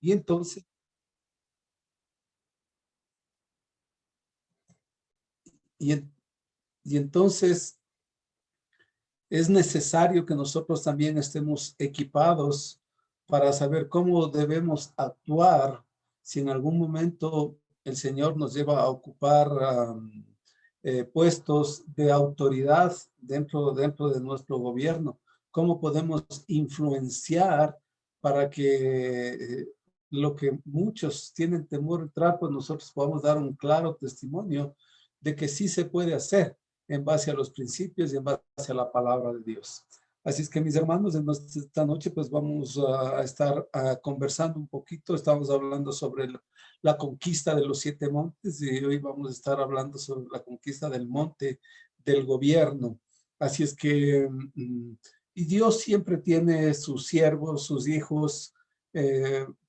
Y entonces, y, en- y entonces es necesario que nosotros también estemos equipados para saber cómo debemos actuar si en algún momento el Señor nos lleva a ocupar puestos de autoridad dentro de nuestro gobierno. ¿Cómo podemos influenciar para que lo que muchos tienen temor de entrar, pues nosotros podamos dar un claro testimonio de que sí se puede hacer en base a los principios y en base a la palabra de Dios? Así es que mis hermanos, en esta noche pues vamos a estar conversando un poquito. Estamos hablando sobre la conquista de los 7 montes y hoy vamos a estar hablando sobre la conquista del monte del gobierno. Así es que, y Dios siempre tiene sus siervos, sus hijos,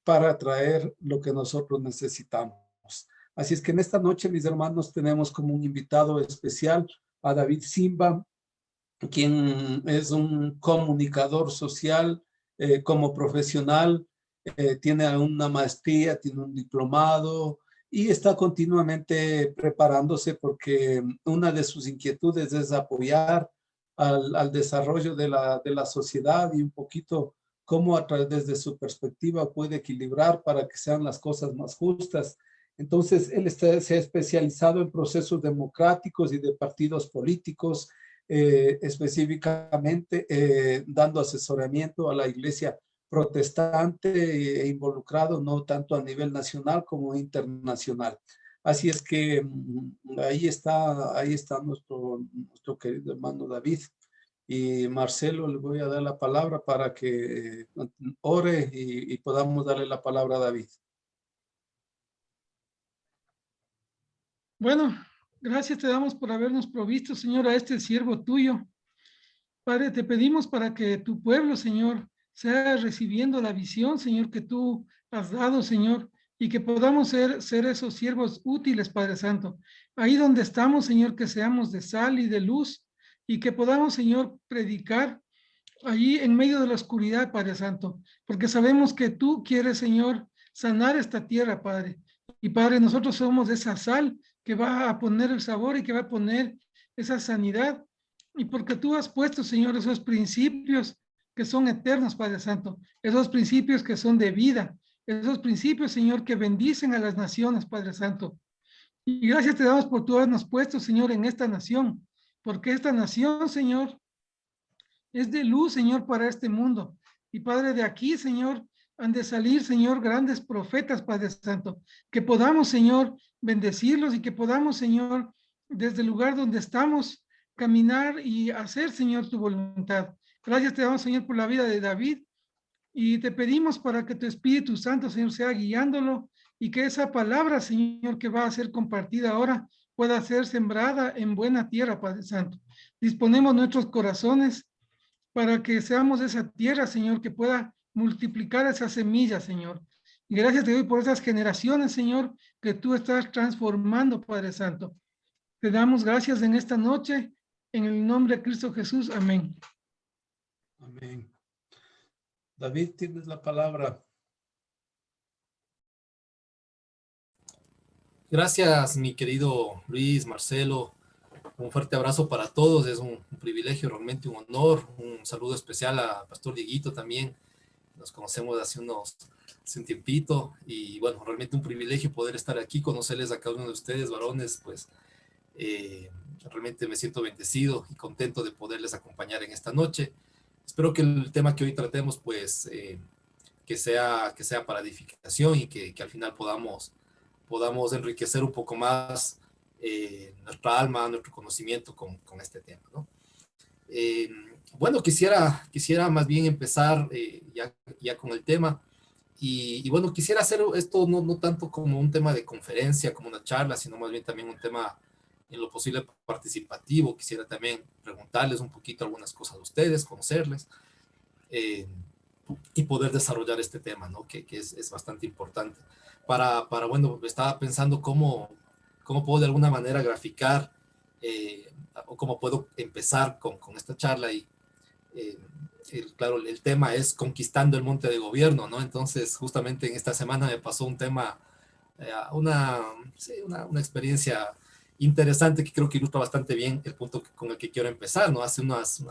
para traer lo que nosotros necesitamos. Así es que en esta noche, mis hermanos, tenemos como un invitado especial a David Simba, quien es un comunicador social como profesional, tiene una maestría, tiene un diplomado y está continuamente preparándose porque una de sus inquietudes es apoyar al desarrollo de la sociedad y un poquito cómo a través de su perspectiva puede equilibrar para que sean las cosas más justas. Entonces, él se ha especializado en procesos democráticos y de partidos políticos, específicamente dando asesoramiento a la iglesia protestante e involucrado no tanto a nivel nacional como internacional. Así es que ahí está nuestro querido hermano David. Y Marcelo, le voy a dar la palabra para que ore y podamos darle la palabra a David. Bueno, gracias te damos por habernos provisto, Señor, a este siervo tuyo. Padre, te pedimos para que tu pueblo, Señor, sea recibiendo la visión, Señor, que tú has dado, Señor, y que podamos ser esos siervos útiles, Padre Santo. Ahí donde estamos, Señor, que seamos de sal y de luz y que podamos, Señor, predicar allí en medio de la oscuridad, Padre Santo, porque sabemos que tú quieres, Señor, sanar esta tierra, Padre. Y Padre, nosotros somos esa sal que va a poner el sabor y que va a poner esa sanidad. Y porque tú has puesto, Señor, esos principios que son eternos, Padre Santo, esos principios que son de vida, esos principios, Señor, que bendicen a las naciones, Padre Santo. Y gracias te damos por tú habernos puesto, Señor, en esta nación, porque esta nación, Señor, es de luz, Señor, para este mundo. Y Padre, de aquí, Señor, han de salir, Señor, grandes profetas, Padre Santo, que podamos, Señor, bendecirlos y que podamos, Señor, desde el lugar donde estamos, caminar y hacer, Señor, tu voluntad. Gracias te damos, Señor, por la vida de David y te pedimos para que tu Espíritu Santo, Señor, sea guiándolo y que esa palabra, Señor, que va a ser compartida ahora, pueda ser sembrada en buena tierra, Padre Santo. Disponemos nuestros corazones para que seamos esa tierra, Señor, que pueda multiplicar esa semilla, Señor. Y gracias te doy por esas generaciones, Señor, que tú estás transformando, Padre Santo. Te damos gracias en esta noche, en el nombre de Cristo Jesús. Amén. Amén. David, tienes la palabra. Gracias, mi querido Luis, Marcelo. Un fuerte abrazo para todos. Es un privilegio, realmente un honor. Un saludo especial a Pastor Dieguito también. Nos conocemos hace un tiempito. Y bueno, realmente un privilegio poder estar aquí, conocerles a cada uno de ustedes, varones. Pues realmente me siento bendecido y contento de poderles acompañar en esta noche. Espero que el tema que hoy tratemos, pues, que sea para edificación y que al final podamos enriquecer un poco más nuestra alma, nuestro conocimiento con este tema, ¿no? Bueno, quisiera más bien empezar ya con el tema y bueno, quisiera hacer esto no tanto como un tema de conferencia, como una charla, sino más bien también un tema en lo posible participativo. Quisiera también preguntarles un poquito algunas cosas a ustedes, conocerles eh, y poder desarrollar este tema, ¿no? Que es bastante importante. Bueno, estaba pensando cómo puedo de alguna manera graficar o cómo puedo empezar con esta charla y claro, el tema es conquistando el monte de gobierno, ¿no? Entonces, justamente en esta semana me pasó un tema, sí, una experiencia interesante que creo que ilustra bastante bien el punto con el que quiero empezar, ¿no? Hace unos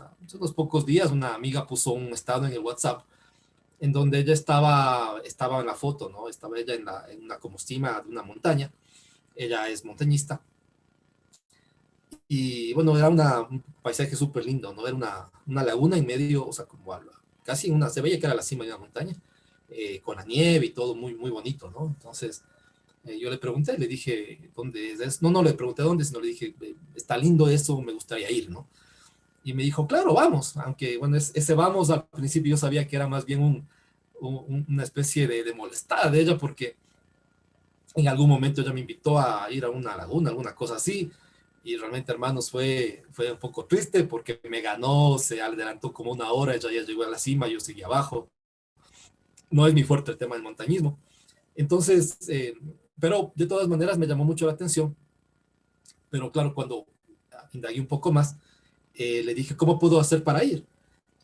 pocos días una amiga puso un estado en el WhatsApp en donde ella estaba en la foto, ¿no? Estaba ella en una como cima de una montaña, ella es montañista, y bueno, era un paisaje súper lindo, ¿no? Era una laguna en medio, o sea, como casi se veía que era la cima de una montaña, con la nieve y todo muy, muy bonito, ¿no? Entonces, yo le pregunté, le dije, ¿dónde es? No, no le pregunté dónde, sino le dije, está lindo eso, me gustaría ir, ¿no? Y me dijo, claro, vamos, aunque, bueno, ese vamos al principio yo sabía que era más bien una especie de molestada de ella, porque en algún momento ella me invitó a ir a una laguna, alguna cosa así, y realmente, hermanos, fue un poco triste porque me ganó, se adelantó como una hora, ella ya llegó a la cima, yo seguí abajo. No es mi fuerte el tema del montañismo. Entonces, pero de todas maneras me llamó mucho la atención. Pero claro, cuando indagué un poco más, le dije, ¿cómo puedo hacer para ir?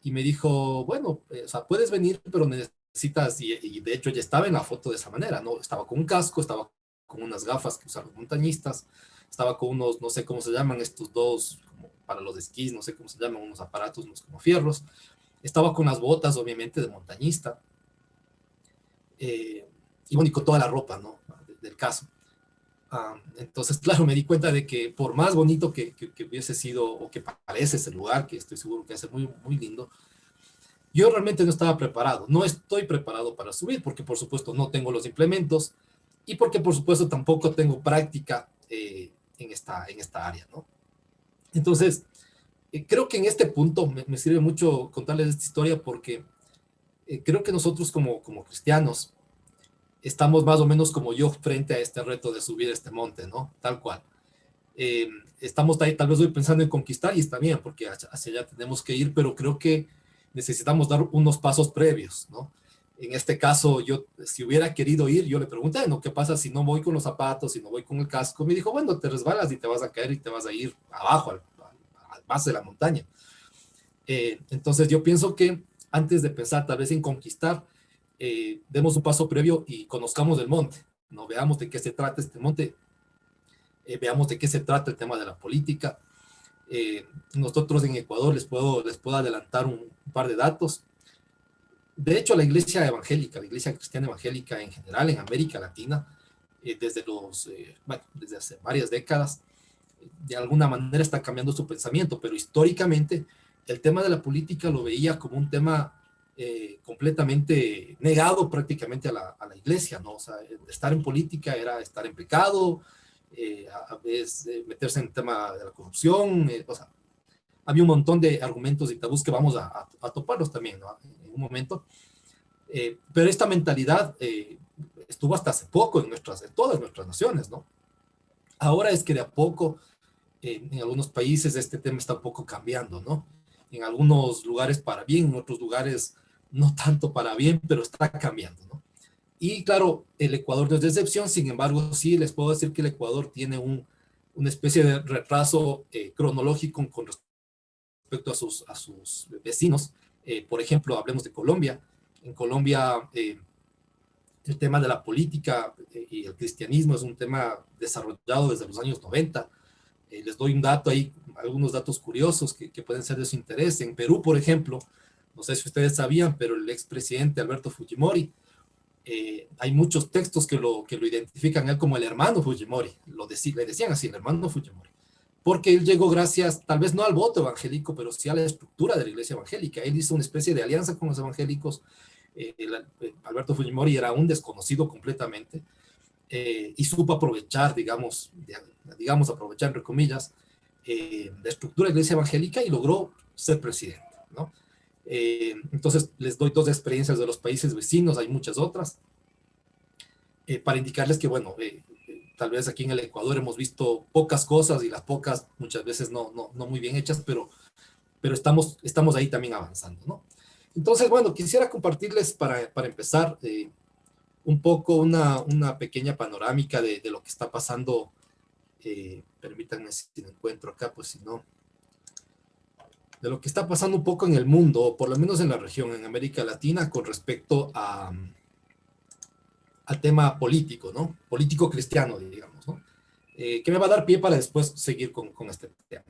Y me dijo, bueno, o sea, puedes venir, pero necesitas, y de hecho ya estaba en la foto de esa manera, ¿no? Estaba con un casco, estaba con unas gafas que usan los montañistas, estaba con unos, no sé cómo se llaman estos dos, como para los esquís, no sé cómo se llaman, unos aparatos, unos como fierros, estaba con las botas, obviamente, de montañista, eh, y bueno, y con toda la ropa, ¿no? Del caso. Entonces, claro, me di cuenta de que por más bonito que hubiese sido, o que parece ese lugar, que estoy seguro que es muy, muy lindo, yo realmente no estaba preparado, no estoy preparado para subir, porque por supuesto no tengo los implementos y porque por supuesto tampoco tengo práctica en esta área, ¿no? Entonces, creo que en este punto me sirve mucho contarles esta historia porque creo que nosotros como cristianos estamos más o menos como yo frente a este reto de subir este monte, ¿no? Tal cual. Eh, Estamos ahí, tal vez hoy pensando en conquistar y está bien, porque hacia allá tenemos que ir, pero creo que necesitamos dar unos pasos previos, ¿no? En este caso, yo, si hubiera querido ir, yo le pregunté, ¿no? ¿Qué pasa si no voy con los zapatos, si no voy con el casco? Me dijo, bueno, te resbalas y te vas a caer y te vas a ir abajo, al base de la montaña. Entonces, yo pienso que antes de pensar tal vez en conquistar, demos un paso previo y conozcamos el monte, ¿no? Veamos de qué se trata este monte, veamos de qué se trata el tema de la política. Nosotros en Ecuador les puedo adelantar un par de datos. De hecho, la iglesia evangélica, la iglesia cristiana evangélica en general en América Latina, bueno, desde hace varias décadas, de alguna manera está cambiando su pensamiento, pero históricamente el tema de la política lo veía como un tema completamente negado prácticamente a la iglesia, ¿no? O sea, estar en política era estar en pecado, a veces meterse en el tema de la corrupción, o sea, había un montón de argumentos y tabús que vamos a toparlos también, ¿no? En un momento. Pero esta mentalidad estuvo hasta hace poco en todas nuestras naciones, ¿no? Ahora es que de a poco, en algunos países este tema está un poco cambiando, ¿no? En algunos lugares para bien, en otros lugares no tanto para bien, pero está cambiando, ¿no? Y claro, el Ecuador no es de excepción, sin embargo, sí les puedo decir que el Ecuador tiene una especie de retraso cronológico con respecto a sus vecinos. Por ejemplo, hablemos de Colombia. En Colombia, el tema de la política y el cristianismo es un tema desarrollado desde los años 90. Les doy un dato ahí, algunos datos curiosos que pueden ser de su interés. En Perú, por ejemplo, no sé si ustedes sabían, pero el expresidente Alberto Fujimori, hay muchos textos que lo identifican a él como el hermano Fujimori, le decían así, el hermano Fujimori, porque él llegó gracias, tal vez no al voto evangélico, pero sí a la estructura de la iglesia evangélica. Él hizo una especie de alianza con los evangélicos. Alberto Fujimori era un desconocido completamente, y supo aprovechar, digamos, aprovechar entre comillas, la estructura de la iglesia evangélica y logró ser presidente, ¿no? Entonces les doy dos experiencias de los países vecinos, hay muchas otras, para indicarles que, bueno, tal vez aquí en el Ecuador hemos visto pocas cosas y las pocas muchas veces no muy bien hechas, pero estamos ahí también avanzando, ¿no? Entonces, bueno, quisiera compartirles para empezar un poco una pequeña panorámica de lo que está pasando. Permítanme si lo encuentro acá, pues si no. de lo que está pasando un poco en el mundo, o por lo menos en la región, en América Latina, con respecto al tema político, ¿no? Político cristiano, digamos, ¿no? Que me va a dar pie para después seguir con este tema.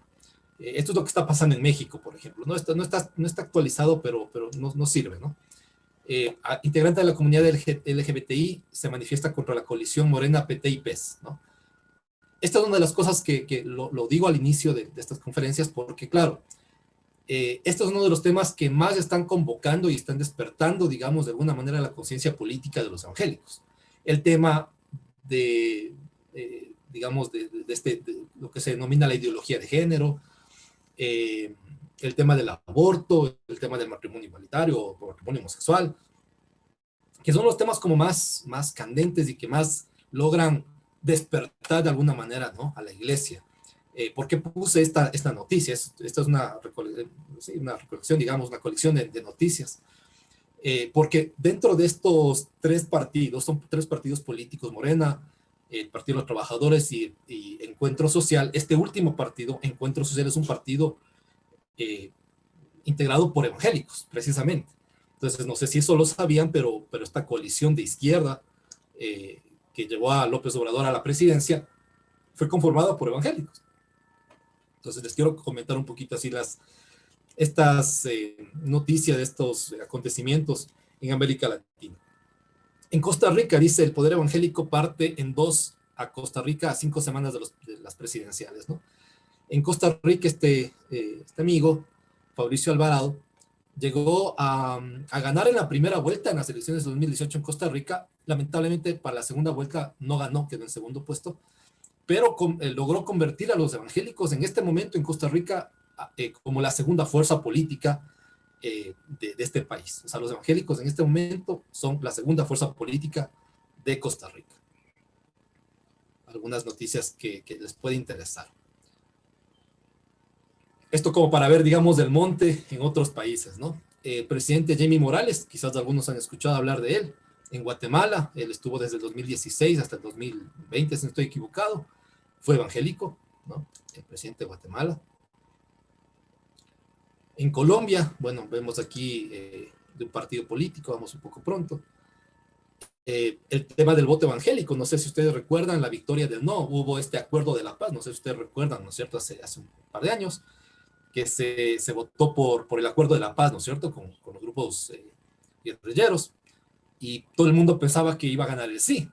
Esto es lo que está pasando en México, por ejemplo. No está actualizado, pero no sirve, ¿no? Integrante de la comunidad LGBTI se manifiesta contra la coalición Morena, PT y PES, ¿no? Esta es una de las cosas que lo digo al inicio de estas conferencias, porque claro, este es uno de los temas que más están convocando y están despertando, digamos, de alguna manera la conciencia política de los evangélicos. El tema digamos, de lo que se denomina la ideología de género, el tema del aborto, el tema del matrimonio igualitario o matrimonio homosexual, que son los temas como más candentes y que más logran despertar de alguna manera, ¿no?, a la iglesia. ¿Por qué puse esta noticia? Esta es una recolección, digamos, una colección de noticias. Porque dentro de estos tres partidos, son tres partidos políticos, Morena, el Partido de los Trabajadores y Encuentro Social. Este último partido, Encuentro Social, es un partido integrado por evangélicos, precisamente. Entonces, no sé si eso lo sabían, pero esta coalición de izquierda que llevó a López Obrador a la presidencia fue conformada por evangélicos. Entonces, les quiero comentar un poquito así estas noticias de estos acontecimientos en América Latina. En Costa Rica, dice, el poder evangélico parte en dos a Costa Rica a 5 semanas de las presidenciales, ¿no? En Costa Rica, este amigo, Fabricio Alvarado, llegó a ganar en la primera vuelta en las elecciones de 2018 en Costa Rica. Lamentablemente, para la segunda vuelta no ganó, quedó en segundo puesto, pero logró convertir a los evangélicos en este momento en Costa Rica como la segunda fuerza política de este país. O sea, los evangélicos en este momento son la segunda fuerza política de Costa Rica. Algunas noticias que les puede interesar. Esto como para ver, digamos, del monte en otros países, ¿no? El presidente Jamie Morales, quizás algunos han escuchado hablar de él, en Guatemala. Él estuvo desde el 2016 hasta el 2020, si no estoy equivocado. Fue evangélico, ¿no? El presidente de Guatemala. En Colombia, bueno, vemos aquí de un partido político, vamos un poco pronto. El tema del voto evangélico, no sé si ustedes recuerdan la victoria del no, hubo este acuerdo de la paz, no sé si ustedes recuerdan, ¿no es cierto?, hace un par de años, que se votó por el acuerdo de la paz, ¿no es cierto?, con los grupos guerrilleros, y todo el mundo pensaba que iba a ganar el sí,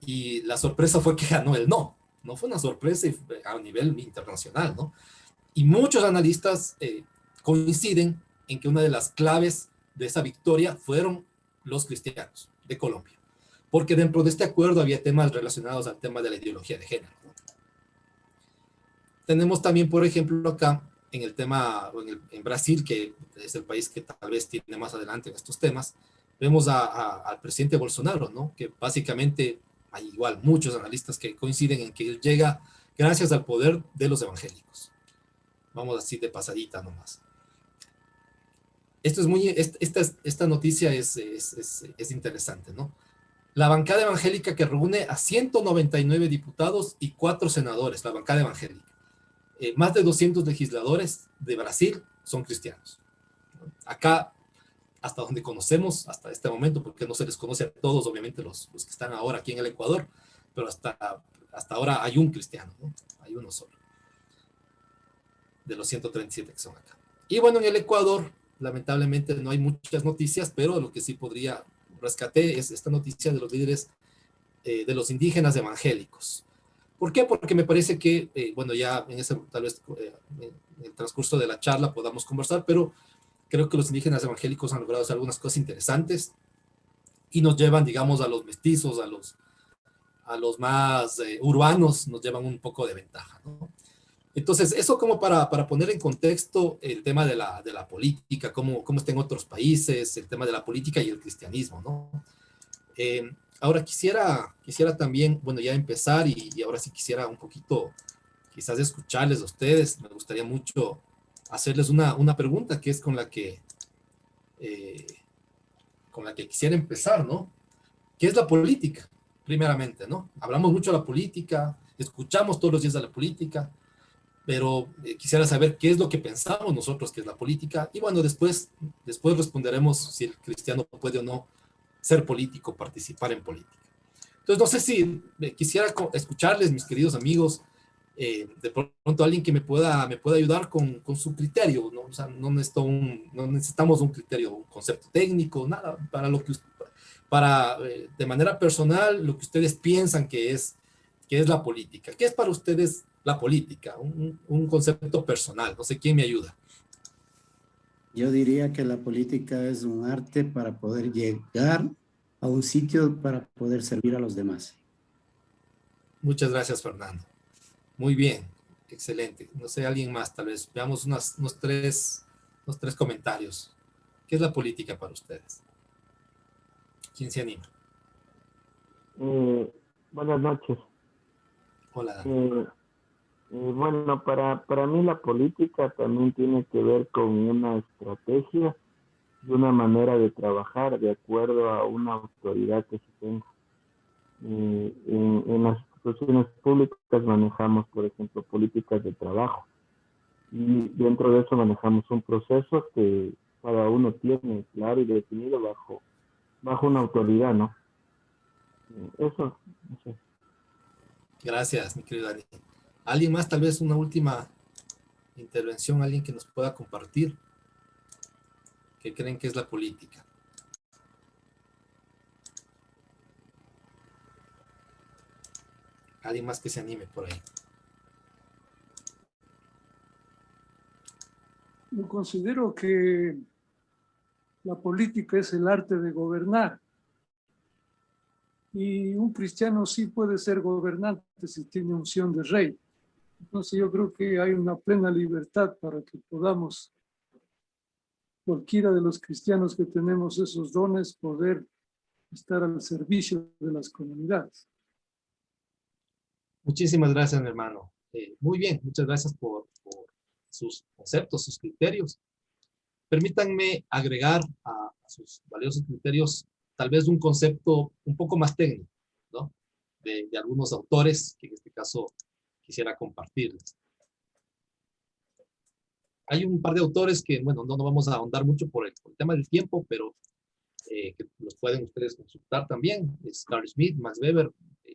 y la sorpresa fue que ganó el no. No fue una sorpresa a nivel internacional, ¿no? Y muchos analistas coinciden en que una de las claves de esa victoria fueron los cristianos de Colombia, porque dentro de este acuerdo había temas relacionados al tema de la ideología de género, ¿no? Tenemos también, por ejemplo, acá en el tema, en Brasil, que es el país que tal vez tiene más adelante en estos temas, vemos al presidente Bolsonaro, ¿no?, que básicamente hay igual muchos analistas que coinciden en que él llega gracias al poder de los evangélicos. Vamos así de pasadita nomás. Esta noticia es interesante, ¿no? La bancada evangélica que reúne a 199 diputados y 4 senadores, la bancada evangélica. Más de 200 legisladores de Brasil son cristianos. Acá, hasta donde conocemos, hasta este momento, porque no se les conoce a todos, obviamente, los que están ahora aquí en el Ecuador, pero hasta ahora hay un cristiano, ¿no? Hay uno solo, de los 137 que son acá. Y bueno, en el Ecuador, lamentablemente no hay muchas noticias, pero lo que sí podría rescatar es esta noticia de los líderes de los indígenas evangélicos. ¿Por qué? Porque me parece que, bueno, ya en ese, tal vez en el transcurso de la charla podamos conversar, pero creo que los indígenas evangélicos han logrado hacer algunas cosas interesantes y nos llevan, digamos, a los mestizos, a los más urbanos, nos llevan un poco de ventaja, ¿no? Entonces, eso como para poner en contexto el tema de la política, cómo está en otros países, el tema de la política y el cristianismo, ¿no? Ahora quisiera también, bueno, ya empezar y ahora sí quisiera un poquito, quizás escucharles a ustedes. Me gustaría mucho hacerles una pregunta que es con la que quisiera empezar, ¿no? ¿Qué es la política? Primeramente, ¿no? Hablamos mucho de la política, escuchamos todos los días de la política, pero quisiera saber qué es lo que pensamos nosotros que es la política, y bueno, después responderemos si el cristiano puede o no ser político, participar en política. Entonces, no sé si quisiera escucharles, mis queridos amigos, de pronto alguien que me pueda ayudar con su criterio, ¿no? O sea, no necesitamos un criterio, un concepto técnico, nada, de manera personal, lo que ustedes piensan que es la política. ¿Qué es para ustedes la política? Un concepto personal, no sé quién me ayuda. Yo diría que la política es un arte para poder llegar a un sitio para poder servir a los demás. Muchas gracias, Fernando. Muy bien, excelente. No sé, alguien más, tal vez. Veamos unos tres comentarios. ¿Qué es la política para ustedes? ¿Quién se anima? Buenas noches. Hola. Bueno, para mí la política también tiene que ver con una estrategia y una manera de trabajar de acuerdo a una autoridad que se tenga. En las instituciones públicas manejamos, por ejemplo, políticas de trabajo y dentro de eso manejamos un proceso que cada uno tiene claro y definido bajo una autoridad, ¿no? Eso, no sé. Gracias, mi querido Dani. ¿Alguien más, tal vez una última intervención, alguien que nos pueda compartir? ¿Qué creen que es la política? ¿Alguien más que se anime por ahí? Yo considero que la política es el arte de gobernar. Y un cristiano sí puede ser gobernante si tiene unción de rey. Entonces yo creo que hay una plena libertad para que podamos, cualquiera de los cristianos que tenemos esos dones, poder estar al servicio de las comunidades. Muchísimas gracias, mi hermano. Muy bien, muchas gracias por sus conceptos, sus criterios. Permítanme agregar a sus valiosos criterios tal vez un concepto un poco más técnico, ¿no? De algunos autores que en este caso quisiera compartirles. Hay un par de autores que, bueno, no vamos a ahondar mucho por el tema del tiempo, pero que los pueden ustedes consultar también. Es Carl Schmitt, Max Weber,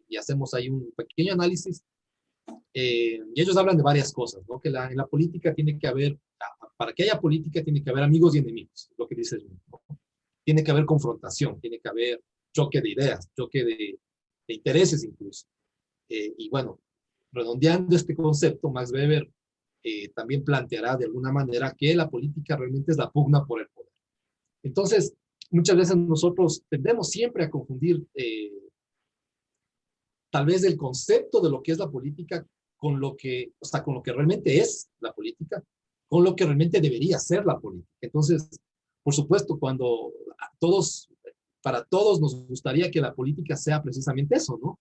y hacemos ahí un pequeño análisis. Y ellos hablan de varias cosas, ¿no? Que en la política tiene que haber, para que haya política tiene que haber amigos y enemigos, lo que dice Schmitt, ¿no? Tiene que haber confrontación, tiene que haber choque de ideas, choque de intereses incluso. Y bueno, redondeando este concepto, Max Weber también planteará de alguna manera que la política realmente es la pugna por el poder. Entonces, muchas veces nosotros tendemos siempre a confundir tal vez el concepto de lo que es la política con lo que, o sea, con lo que realmente es la política, con lo que realmente debería ser la política. Entonces, por supuesto, para todos nos gustaría que la política sea precisamente eso, ¿no?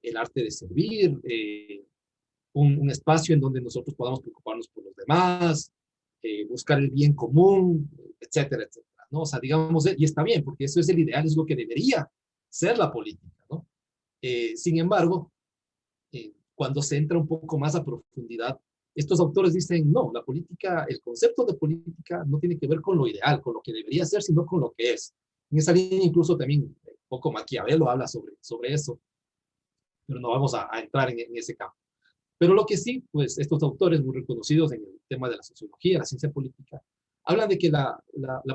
El arte de servir, un espacio en donde nosotros podamos preocuparnos por los demás, buscar el bien común, etcétera, etcétera, ¿no? O sea, digamos, y está bien, porque eso es el ideal, es lo que debería ser la política, ¿no? Sin embargo, cuando se entra un poco más a profundidad, estos autores dicen, no, la política, el concepto de política no tiene que ver con lo ideal, con lo que debería ser, sino con lo que es. En esa línea incluso también un poco Maquiavelo habla sobre eso, pero no vamos a entrar en ese campo. Pero lo que sí, pues estos autores muy reconocidos en el tema de la sociología, la ciencia política, hablan de que la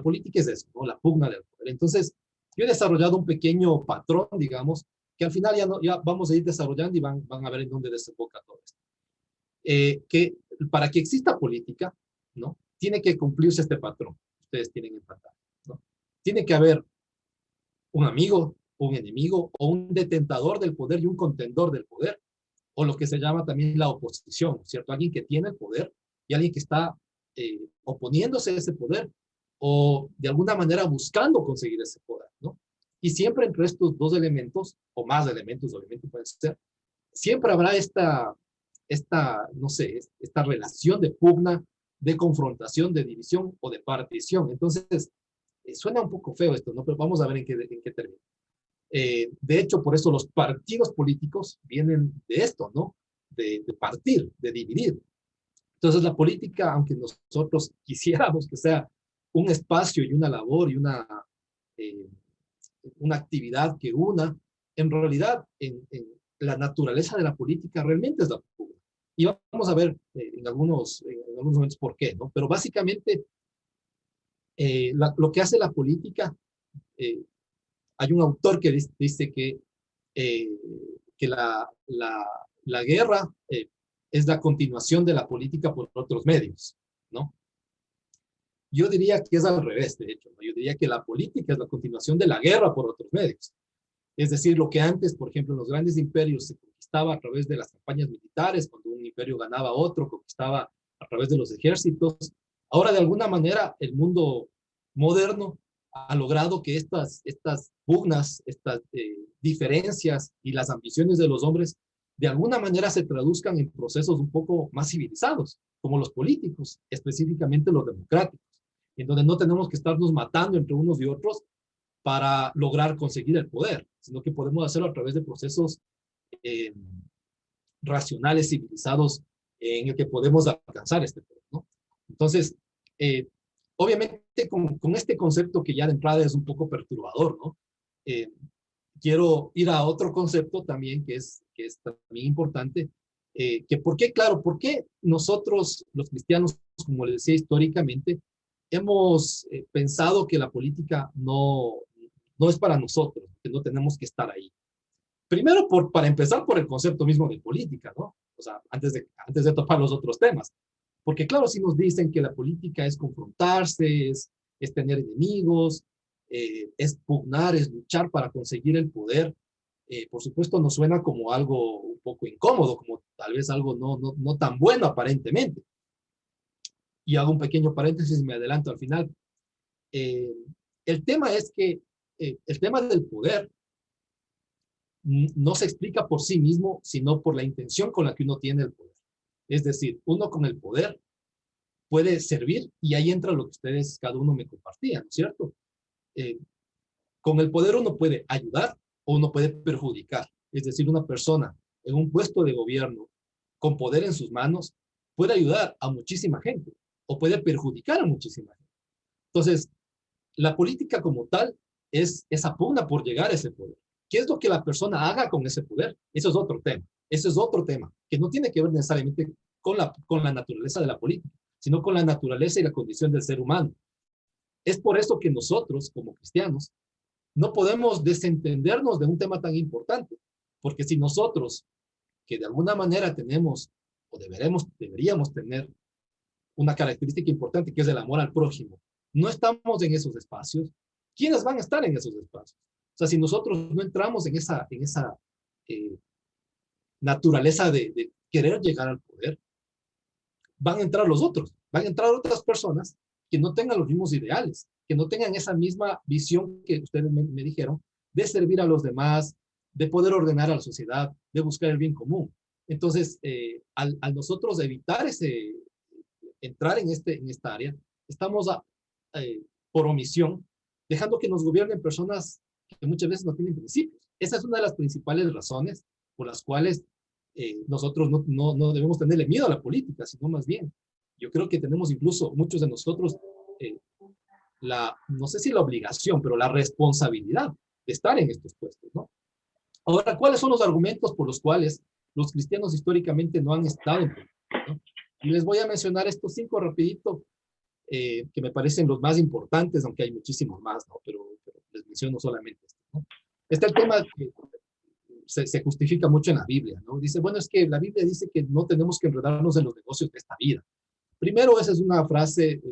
política es eso, ¿no? La pugna del poder. Entonces, yo he desarrollado un pequeño patrón, digamos, que al final ya vamos a ir desarrollando y van a ver en dónde desemboca todo esto. Que para que exista política, ¿no? Tiene que cumplirse este patrón. Ustedes tienen en pantalla, ¿no? Tiene que haber un amigo, un enemigo, o un detentador del poder y un contendor del poder, o lo que se llama también la oposición, ¿cierto? Alguien que tiene el poder y alguien que está oponiéndose a ese poder o de alguna manera buscando conseguir ese poder, ¿no? Y siempre entre estos dos elementos, o más elementos, obviamente pueden ser, siempre habrá esta, no sé, esta relación de pugna, de confrontación, de división o de partición. Entonces, suena un poco feo esto, ¿no? Pero vamos a ver en qué termina. De hecho, por eso los partidos políticos vienen de esto, ¿no? De partir, de dividir. Entonces la política, aunque nosotros quisiéramos que sea un espacio y una labor y una actividad que una, en realidad en la naturaleza de la política realmente es la pugna. Y vamos a ver en algunos momentos por qué, ¿no? Pero básicamente lo que hace la política, hay un autor que dice eh, que la guerra es la continuación de la política por otros medios, ¿no? Yo diría que es al revés, de hecho, ¿no? Yo diría que la política es la continuación de la guerra por otros medios. Es decir, lo que antes, por ejemplo, en los grandes imperios se conquistaba a través de las campañas militares, cuando un imperio ganaba a otro, conquistaba a través de los ejércitos. Ahora, de alguna manera, el mundo moderno ha logrado que estas pugnas, estas diferencias y las ambiciones de los hombres, de alguna manera se traduzcan en procesos un poco más civilizados, como los políticos, específicamente los democráticos, en donde no tenemos que estarnos matando entre unos y otros para lograr conseguir el poder, sino que podemos hacerlo a través de procesos racionales, civilizados, en el que podemos alcanzar este poder, ¿no? Entonces, obviamente con este concepto que ya de entrada es un poco perturbador, ¿no? Quiero ir a otro concepto también que es también importante, que por qué nosotros los cristianos, como les decía históricamente, hemos pensado que la política no es para nosotros, que no tenemos que estar ahí. Primero, para empezar por el concepto mismo de política, ¿no? O sea, antes de topar los otros temas. Porque claro, si nos dicen que la política es confrontarse, es tener enemigos, es pugnar, es luchar para conseguir el poder, por supuesto nos suena como algo un poco incómodo, como tal vez algo no tan bueno aparentemente. Y hago un pequeño paréntesis y me adelanto al final. El tema es que el tema del poder no se explica por sí mismo, sino por la intención con la que uno tiene el poder. Es decir, uno con el poder puede servir, y ahí entra lo que ustedes, cada uno me compartían, ¿no es cierto? Con el poder uno puede ayudar o uno puede perjudicar. Es decir, una persona en un puesto de gobierno con poder en sus manos puede ayudar a muchísima gente o puede perjudicar a muchísima gente. Entonces, la política como tal es esa pugna por llegar a ese poder. ¿Qué es lo que la persona haga con ese poder? Eso es otro tema. Eso es otro tema que no tiene que ver necesariamente con la naturaleza de la política, sino con la naturaleza y la condición del ser humano. Es por eso que nosotros, como cristianos, no podemos desentendernos de un tema tan importante, porque si nosotros, que de alguna manera tenemos o deberíamos tener una característica importante que es el amor al prójimo, no estamos en esos espacios, ¿quiénes van a estar en esos espacios? O sea, si nosotros no entramos en esa naturaleza de querer llegar al poder, van a entrar los otros, van a entrar otras personas que no tengan los mismos ideales, que no tengan esa misma visión que ustedes me dijeron, de servir a los demás, de poder ordenar a la sociedad, de buscar el bien común. Entonces, al nosotros evitar entrar en esta área, estamos por omisión dejando que nos gobiernen personas que muchas veces no tienen principios. Esa es una de las principales razones por las cuales nosotros no debemos tenerle miedo a la política, sino más bien, yo creo que tenemos incluso muchos de nosotros no sé si la obligación, pero la responsabilidad de estar en estos puestos, ¿no? Ahora, ¿cuáles son los argumentos por los cuales los cristianos históricamente no han estado en política, ¿no? Y les voy a mencionar estos 5 rapidito, que me parecen los más importantes, aunque hay muchísimos más, ¿no? Pero les menciono solamente esto, ¿no? Está el tema que se justifica mucho en la Biblia, ¿no? Dice, bueno, es que la Biblia dice que no tenemos que enredarnos en los negocios de esta vida. Primero, esa es una frase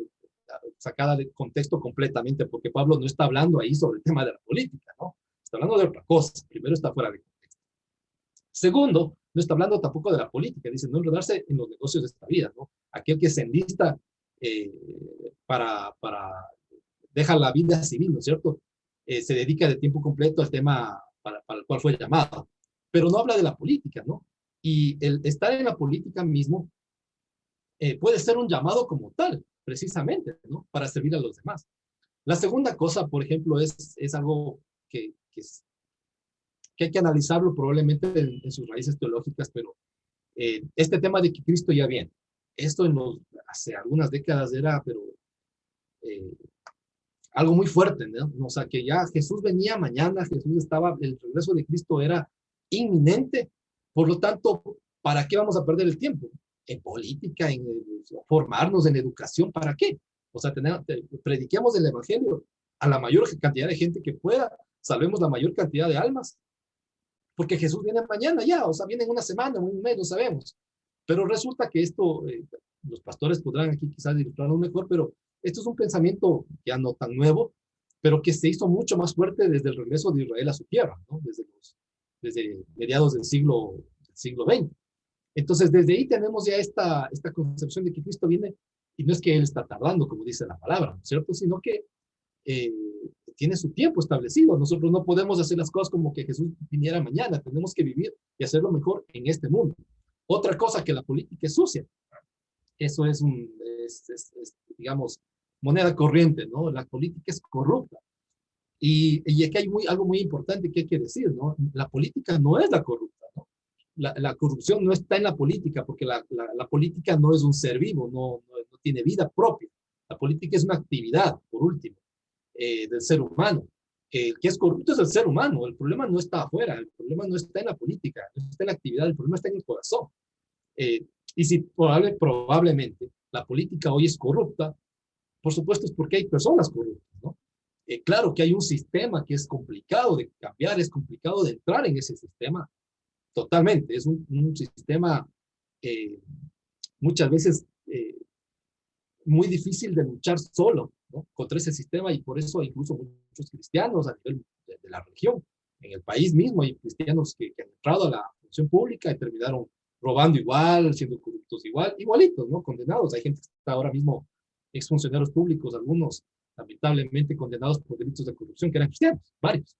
sacada de contexto completamente, porque Pablo no está hablando ahí sobre el tema de la política, ¿no? Está hablando de otra cosa. Primero, está fuera de contexto. Segundo, no está hablando tampoco de la política. Dice, no enredarse en los negocios de esta vida, ¿no? Aquel que se enlista deja la vida civil, ¿no es cierto? Se dedica de tiempo completo al tema para el cual fue llamado. Pero no habla de la política, ¿no? Y el estar en la política mismo puede ser un llamado como tal, precisamente, ¿no? Para servir a los demás. La segunda cosa, por ejemplo, es algo que hay que analizarlo probablemente en sus raíces teológicas, pero este tema de que Cristo ya viene. esto hace algunas décadas era, pero algo muy fuerte, ¿no? O sea, que ya Jesús venía mañana, el regreso de Cristo era inminente, por lo tanto, ¿para qué vamos a perder el tiempo? En política, en formarnos, en educación, ¿para qué? O sea, prediquemos el evangelio a la mayor cantidad de gente que pueda, salvemos la mayor cantidad de almas, porque Jesús viene mañana ya, o sea, viene en una semana, en un mes, no sabemos. Pero resulta que esto, los pastores podrán aquí quizás ilustrarlo mejor, pero esto es un pensamiento ya no tan nuevo, pero que se hizo mucho más fuerte desde el regreso de Israel a su tierra, ¿no? Desde mediados del siglo XX. Entonces, desde ahí tenemos ya esta concepción de que Cristo viene, y no es que Él está tardando, como dice la palabra, ¿no es cierto? Sino que tiene su tiempo establecido. Nosotros no podemos hacer las cosas como que Jesús viniera mañana. Tenemos que vivir y hacerlo mejor en este mundo. Otra cosa, que la política es sucia. Eso es, digamos, moneda corriente, ¿no? La política es corrupta. Y aquí hay algo muy importante que hay que decir, ¿no? La política no es la corrupta, ¿no? La corrupción no está en la política, porque la política no es un ser vivo, no tiene vida propia. La política es una actividad, por último, del ser humano. El que es corrupto es el ser humano. El problema no está afuera, el problema no está en la política, no está en la actividad, el problema está en el corazón. Y si probablemente la política hoy es corrupta, por supuesto es porque hay personas corruptas, ¿no? Claro que hay un sistema que es complicado de cambiar, es complicado de entrar en ese sistema, totalmente. Es un sistema muchas veces muy difícil de luchar solo, ¿no? Contra ese sistema, y por eso incluso muchos cristianos a nivel de la región, en el país mismo, hay cristianos que han entrado a la función pública y terminaron robando igual, siendo corruptos igualitos, ¿no? Condenados. Hay gente que está ahora mismo, exfuncionarios públicos, algunos lamentablemente condenados por delitos de corrupción, que eran cristianos, varios.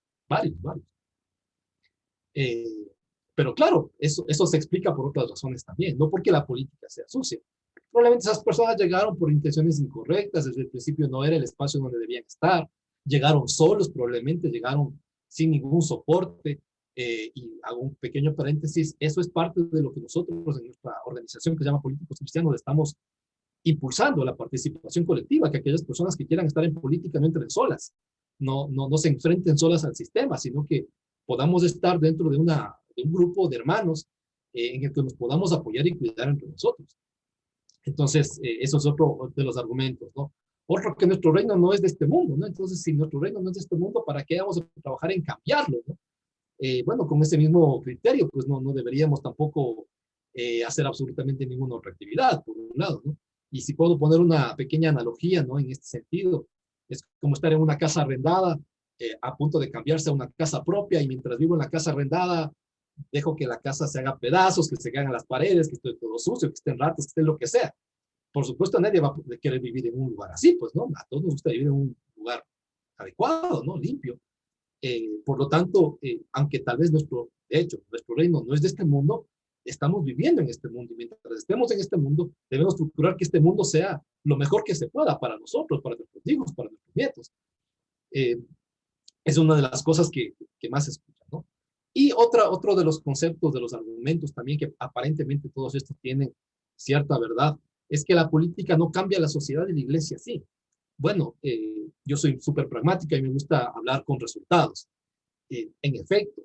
Pero claro, eso se explica por otras razones también, no porque la política sea sucia. Probablemente esas personas llegaron por intenciones incorrectas, desde el principio no era el espacio donde debían estar, llegaron solos, probablemente llegaron sin ningún soporte, y hago un pequeño paréntesis, eso es parte de lo que nosotros en nuestra organización que se llama Políticos Cristianos estamos impulsando, la participación colectiva, que aquellas personas que quieran estar en política no entren solas, no se enfrenten solas al sistema, sino que podamos estar dentro de un grupo de hermanos en el que nos podamos apoyar y cuidar entre nosotros. Entonces, eso es otro de los argumentos, ¿no? Otro, que nuestro reino no es de este mundo, ¿no? Entonces, si nuestro reino no es de este mundo, ¿para qué vamos a trabajar en cambiarlo, ¿no? Bueno, con ese mismo criterio, pues no deberíamos tampoco hacer absolutamente ninguna otra actividad, por un lado, ¿no? Y si puedo poner una pequeña analogía, ¿no? En este sentido, es como estar en una casa arrendada, a punto de cambiarse a una casa propia, y mientras vivo en la casa arrendada, dejo que la casa se haga pedazos, que se caigan las paredes, que esté todo sucio, que estén ratas, que esté lo que sea. Por supuesto, nadie va a querer vivir en un lugar así, pues, ¿no? A todos nos gusta vivir en un lugar adecuado, ¿no? Limpio. Por lo tanto, aunque tal vez nuestro reino no es de este mundo, estamos viviendo en este mundo, y mientras estemos en este mundo, debemos procurar que este mundo sea lo mejor que se pueda para nosotros, para nuestros hijos, para nuestros nietos. Es una de las cosas que más se escucha, ¿no? Y otro de los conceptos, de los argumentos también, que aparentemente todos estos tienen cierta verdad, es que la política no cambia la sociedad, y la iglesia sí. Bueno, yo soy súper pragmática y me gusta hablar con resultados. En efecto,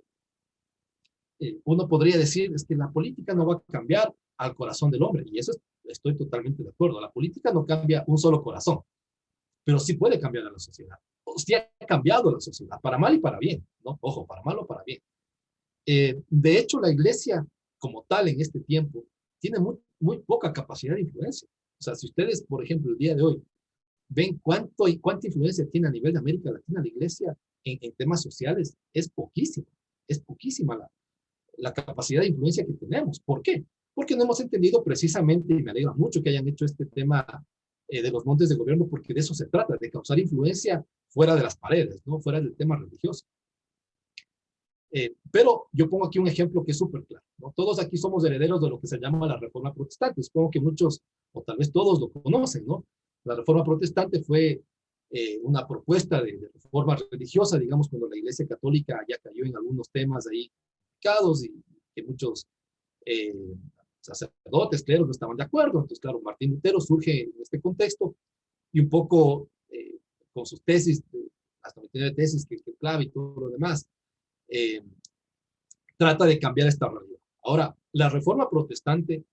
uno podría decir es que la política no va a cambiar al corazón del hombre, y eso estoy totalmente de acuerdo. La política no cambia un solo corazón, pero sí puede cambiar a la sociedad. O sí ha cambiado la sociedad, para mal y para bien, ¿no? Ojo, para mal o para bien. De hecho, la iglesia como tal en este tiempo tiene muy poca capacidad de influencia. O sea, si ustedes, por ejemplo, el día de hoy ven cuánta influencia tiene a nivel de América Latina la iglesia en temas sociales, es poquísima la capacidad de influencia que tenemos. ¿Por qué? Porque no hemos entendido precisamente, y me alegra mucho que hayan hecho este tema de los montes de gobierno, porque de eso se trata, de causar influencia fuera de las paredes, ¿no? Fuera del tema religioso. Pero yo pongo aquí un ejemplo que es súper claro, ¿no? Todos aquí somos herederos de lo que se llama la Reforma Protestante. Supongo que muchos, o tal vez todos, lo conocen, ¿no? La Reforma Protestante fue una propuesta de reforma religiosa, digamos, cuando la Iglesia Católica ya cayó en algunos temas ahí complicados, y que muchos sacerdotes, cleros no estaban de acuerdo. Entonces, claro, Martín Lutero surge en este contexto y un poco con sus tesis, las 99 tesis que clave y todo lo demás, trata de cambiar esta realidad. Ahora, la reforma protestante,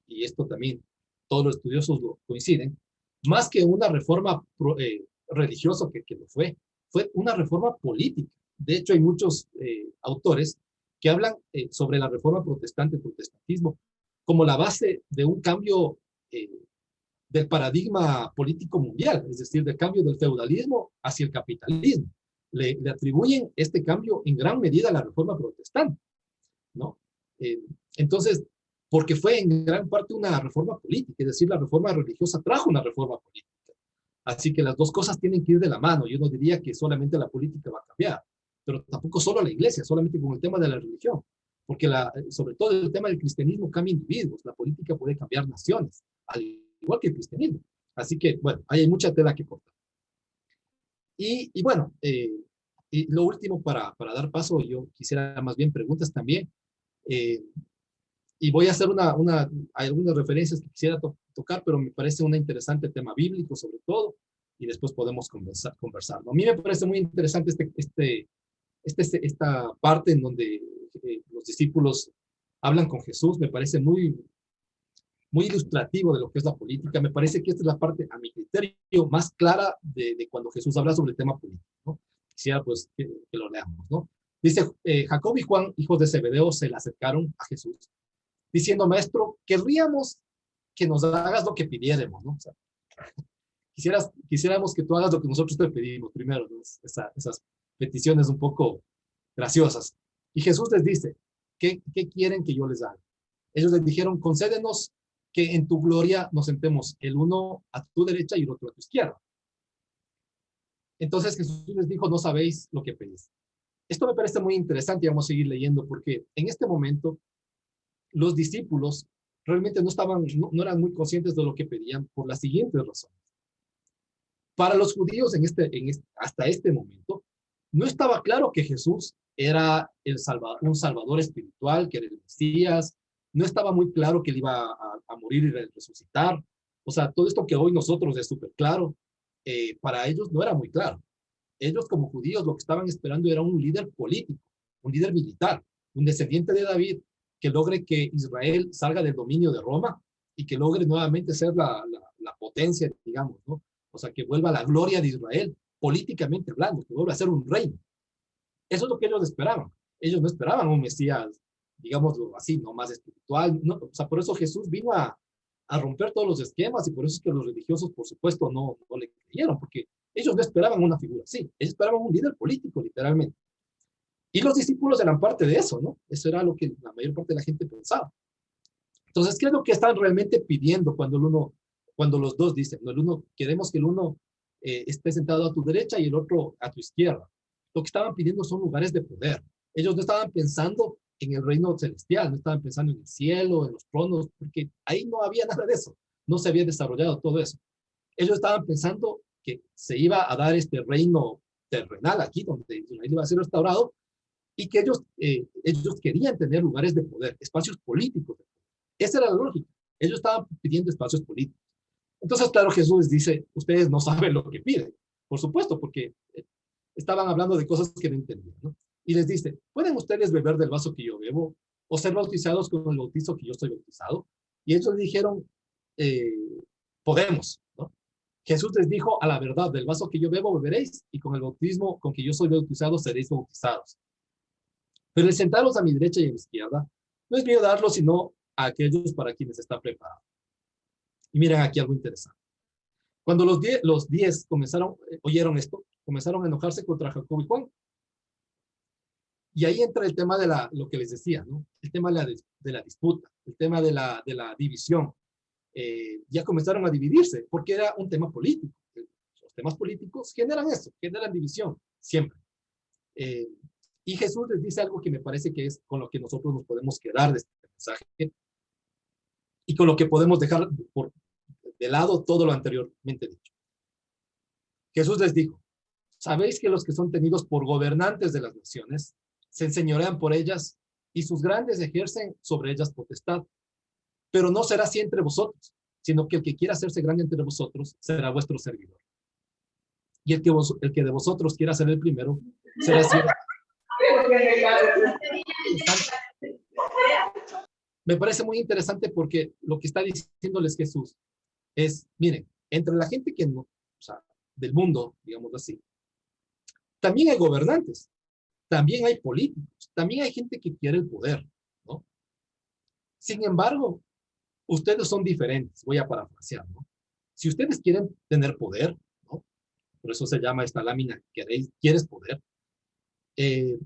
y esto también todos los estudiosos lo coinciden, más que una reforma religiosa que lo fue una reforma política. De hecho, hay muchos autores que hablan sobre la reforma protestante, el protestantismo, como la base de un cambio del paradigma político mundial, es decir, del cambio del feudalismo hacia el capitalismo. Le atribuyen este cambio en gran medida a la reforma protestante, ¿no? Entonces, porque fue en gran parte una reforma política, es decir, la reforma religiosa trajo una reforma política. Así que las dos cosas tienen que ir de la mano. Yo no diría que solamente la política va a cambiar, pero tampoco solo la iglesia, solamente con el tema de la religión. Porque sobre todo el tema del cristianismo cambia individuos, la política puede cambiar naciones, al igual que el cristianismo. Así que, bueno, hay mucha tela que cortar. Y bueno, y lo último para dar paso, yo quisiera más bien preguntas también. Y voy a hacer algunas referencias que quisiera tocar, pero me parece un interesante tema bíblico sobre todo, y después podemos conversar, ¿no? A mí me parece muy interesante esta parte en donde los discípulos hablan con Jesús. Me parece muy, muy ilustrativo de lo que es la política. Me parece que esta es la parte, a mi criterio, más clara de cuando Jesús habla sobre el tema político, ¿no? Quisiera pues que lo leamos, ¿no? Dice, Jacob y Juan, hijos de Zebedeo, se le acercaron a Jesús, diciendo, maestro, querríamos que nos hagas lo que pidiéramos, ¿no? O sea, quisiéramos que tú hagas lo que nosotros te pedimos primero, ¿no? Esas peticiones un poco graciosas. Y Jesús les dice, ¿qué quieren que yo les haga? Ellos les dijeron, concédenos que en tu gloria nos sentemos el uno a tu derecha y el otro a tu izquierda. Entonces Jesús les dijo, no sabéis lo que pedís. Esto me parece muy interesante y vamos a seguir leyendo porque en este momento los discípulos realmente no eran muy conscientes de lo que pedían por las siguientes razones. Para los judíos hasta este momento, no estaba claro que Jesús era un salvador espiritual, que era el Mesías. No estaba muy claro que él iba a morir y resucitar. O sea, todo esto que hoy nosotros es súper claro, para ellos no era muy claro. Ellos como judíos lo que estaban esperando era un líder político, un líder militar, un descendiente de David, que logre que Israel salga del dominio de Roma y que logre nuevamente ser la potencia, digamos, ¿no? O sea, que vuelva la gloria de Israel, políticamente hablando, que vuelva a ser un reino. Eso es lo que ellos esperaban. Ellos no esperaban un Mesías, digámoslo así, no más espiritual. No, o sea, por eso Jesús vino a romper todos los esquemas y por eso es que los religiosos, por supuesto, no le creyeron, porque ellos no esperaban una figura así. Ellos esperaban un líder político, literalmente. Y los discípulos eran parte de eso, ¿no? Eso era lo que la mayor parte de la gente pensaba. Entonces, ¿qué es lo que están realmente pidiendo cuando los dos dicen, ¿no? El uno, queremos que el uno esté sentado a tu derecha y el otro a tu izquierda? Lo que estaban pidiendo son lugares de poder. Ellos no estaban pensando en el reino celestial, no estaban pensando en el cielo, en los tronos, porque ahí no había nada de eso. No se había desarrollado todo eso. Ellos estaban pensando que se iba a dar este reino terrenal aquí, donde Israel iba a ser restaurado, y que ellos querían tener lugares de poder, espacios políticos. Esa era la lógica. Ellos estaban pidiendo espacios políticos. Entonces, claro, Jesús dice, ustedes no saben lo que piden. Por supuesto, porque estaban hablando de cosas que no entendían, ¿no? Y les dice, ¿pueden ustedes beber del vaso que yo bebo o ser bautizados con el bautizo que yo estoy bautizado? Y ellos dijeron, podemos, ¿no? Jesús les dijo, a la verdad, del vaso que yo bebo beberéis y con el bautismo con que yo soy bautizado seréis bautizados. Pero el sentaros a mi derecha y a mi izquierda no es mío darlo, sino a aquellos para quienes está preparado. Y miren aquí algo interesante. Cuando los 10 oyeron esto, comenzaron a enojarse contra Jacob y Juan. Y ahí entra el tema de lo que les decía, ¿no? El tema de la disputa, el tema de la división. Ya comenzaron a dividirse porque era un tema político. Los temas políticos generan eso, generan división, siempre. Y Jesús les dice algo que me parece que es con lo que nosotros nos podemos quedar de este mensaje y con lo que podemos dejar de lado todo lo anteriormente dicho. Jesús les dijo, ¿sabéis que los que son tenidos por gobernantes de las naciones se enseñorean por ellas y sus grandes ejercen sobre ellas potestad? Pero no será así entre vosotros, sino que el que quiera hacerse grande entre vosotros será vuestro servidor. Y el que de vosotros quiera ser el primero será siervo. Me parece muy interesante porque lo que está diciéndoles Jesús es, miren, entre la gente que no, o sea, del mundo, digamos así, también hay gobernantes, también hay políticos, también hay gente que quiere el poder, ¿no? Sin embargo, ustedes son diferentes, voy a parafrasear, ¿no? Si ustedes quieren tener poder, ¿no? Por eso se llama esta lámina, ¿quieres poder?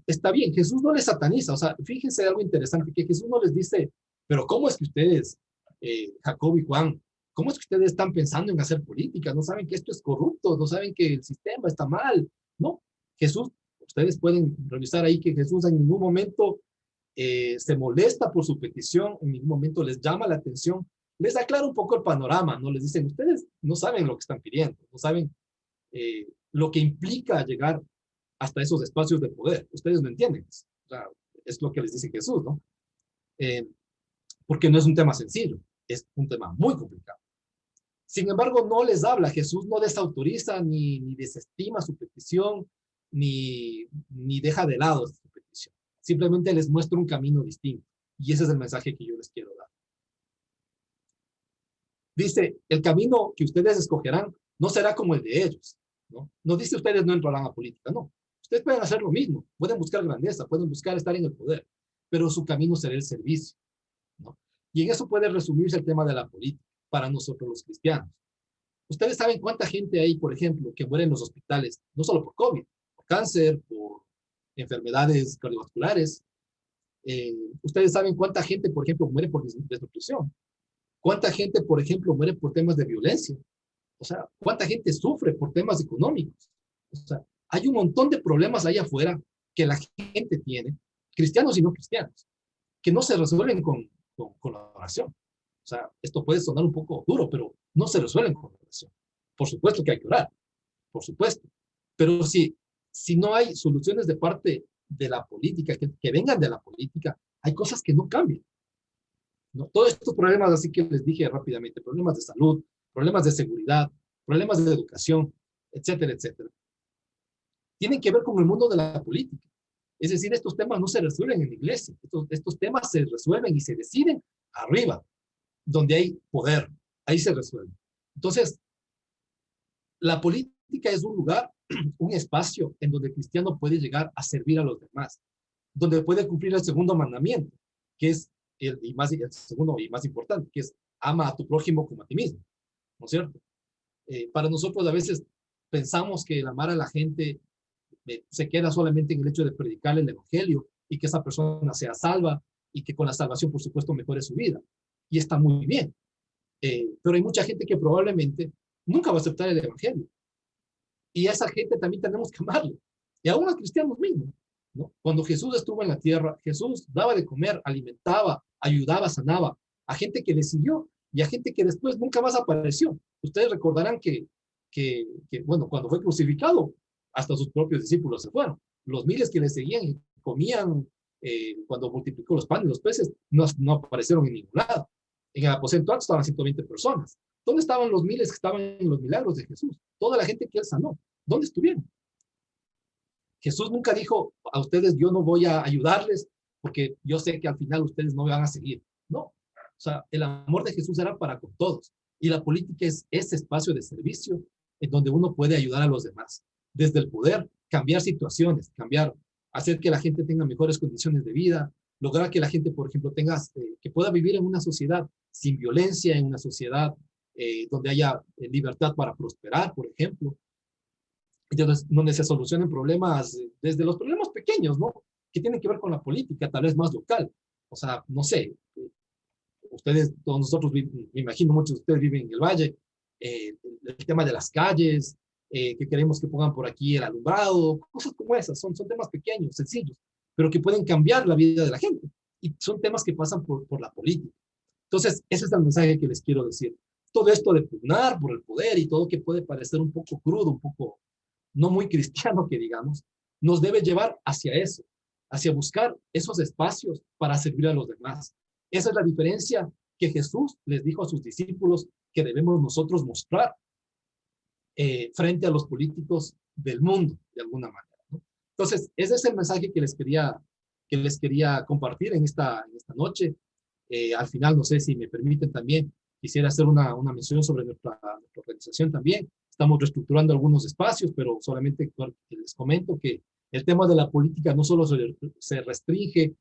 Está bien, Jesús no les sataniza, o sea, fíjense algo interesante, que Jesús no les dice, pero ¿cómo es que ustedes, Jacob y Juan, cómo es que ustedes están pensando en hacer política? ¿No saben que esto es corrupto? ¿No saben que el sistema está mal? No, Jesús, ustedes pueden revisar ahí que Jesús en ningún momento se molesta por su petición, en ningún momento les llama la atención, les aclara un poco el panorama, ¿no? Les dicen, ustedes no saben lo que están pidiendo, no saben lo que implica llegar hasta esos espacios de poder. Ustedes no entienden. O sea, es lo que les dice Jesús, ¿no? Porque no es un tema sencillo, es un tema muy complicado. Sin embargo, no les habla. Jesús no desautoriza ni desestima su petición, ni deja de lado su petición. Simplemente les muestra un camino distinto. Y ese es el mensaje que yo les quiero dar. Dice, el camino que ustedes escogerán no será como el de ellos, ¿no? No dice ustedes no entrarán a política, no. Ustedes pueden hacer lo mismo, pueden buscar grandeza, pueden buscar estar en el poder, pero su camino será el servicio, ¿no? Y en eso puede resumirse el tema de la política para nosotros los cristianos. Ustedes saben cuánta gente hay, por ejemplo, que muere en los hospitales, no solo por COVID, por cáncer, por enfermedades cardiovasculares. Ustedes saben cuánta gente, por ejemplo, muere por desnutrición. Cuánta gente, por ejemplo, muere por temas de violencia. O sea, cuánta gente sufre por temas económicos. O sea, hay un montón de problemas ahí afuera que la gente tiene, cristianos y no cristianos, que no se resuelven con la oración. O sea, esto puede sonar un poco duro, pero no se resuelven con la oración. Por supuesto que hay que orar, por supuesto. Pero si no hay soluciones de parte de la política, que vengan de la política, hay cosas que no cambian, ¿no? Todos estos problemas, así que les dije rápidamente, problemas de salud, problemas de seguridad, problemas de educación, etcétera, etcétera, tienen que ver con el mundo de la política. Es decir, estos temas no se resuelven en la iglesia. Estos temas se resuelven y se deciden arriba, donde hay poder. Ahí se resuelven. Entonces, la política es un lugar, un espacio en donde el cristiano puede llegar a servir a los demás, donde puede cumplir el segundo mandamiento, que es el segundo y más importante, que es ama a tu prójimo como a ti mismo, ¿no es cierto? Para nosotros a veces pensamos que el amar a la gente se queda solamente en el hecho de predicar el evangelio y que esa persona sea salva y que con la salvación, por supuesto, mejore su vida. Y está muy bien. Pero hay mucha gente que probablemente nunca va a aceptar el evangelio. Y a esa gente también tenemos que amarle. Y aún a cristianos mismos, ¿no? Cuando Jesús estuvo en la tierra, Jesús daba de comer, alimentaba, ayudaba, sanaba a gente que le siguió y a gente que después nunca más apareció. Ustedes recordarán que bueno, cuando fue crucificado, hasta sus propios discípulos se fueron. Los miles que le seguían y comían, cuando multiplicó los panes y los peces, no aparecieron en ningún lado. En el aposento alto estaban 120 personas. ¿Dónde estaban los miles que estaban en los milagros de Jesús? Toda la gente que él sanó. ¿Dónde estuvieron? Jesús nunca dijo a ustedes, yo no voy a ayudarles porque yo sé que al final ustedes no me van a seguir. No. O sea, el amor de Jesús era para con todos. Y la política es ese espacio de servicio en donde uno puede ayudar a los demás. Desde el poder, cambiar situaciones, hacer que la gente tenga mejores condiciones de vida, lograr que la gente, por ejemplo, que pueda vivir en una sociedad sin violencia, en una sociedad donde haya libertad para prosperar, por ejemplo, donde se solucionen problemas, desde los problemas pequeños, ¿no? Que tienen que ver con la política, tal vez más local. O sea, no sé, todos nosotros, me imagino muchos de ustedes viven en el Valle, el tema de las calles, que queremos que pongan por aquí el alumbrado, cosas como esas, son temas pequeños, sencillos, pero que pueden cambiar la vida de la gente. Y son temas que pasan por la política. Entonces, ese es el mensaje que les quiero decir. Todo esto de pugnar por el poder y todo que puede parecer un poco crudo, un poco no muy cristiano, que digamos, nos debe llevar hacia eso, hacia buscar esos espacios para servir a los demás. Esa es la diferencia que Jesús les dijo a sus discípulos que debemos nosotros mostrar frente a los políticos del mundo, de alguna manera, ¿no? Entonces, ese es el mensaje que les quería compartir en esta noche. Al final, no sé si me permiten también, quisiera hacer una mención sobre nuestra organización también. Estamos reestructurando algunos espacios, pero solamente les comento que el tema de la política no solo se restringe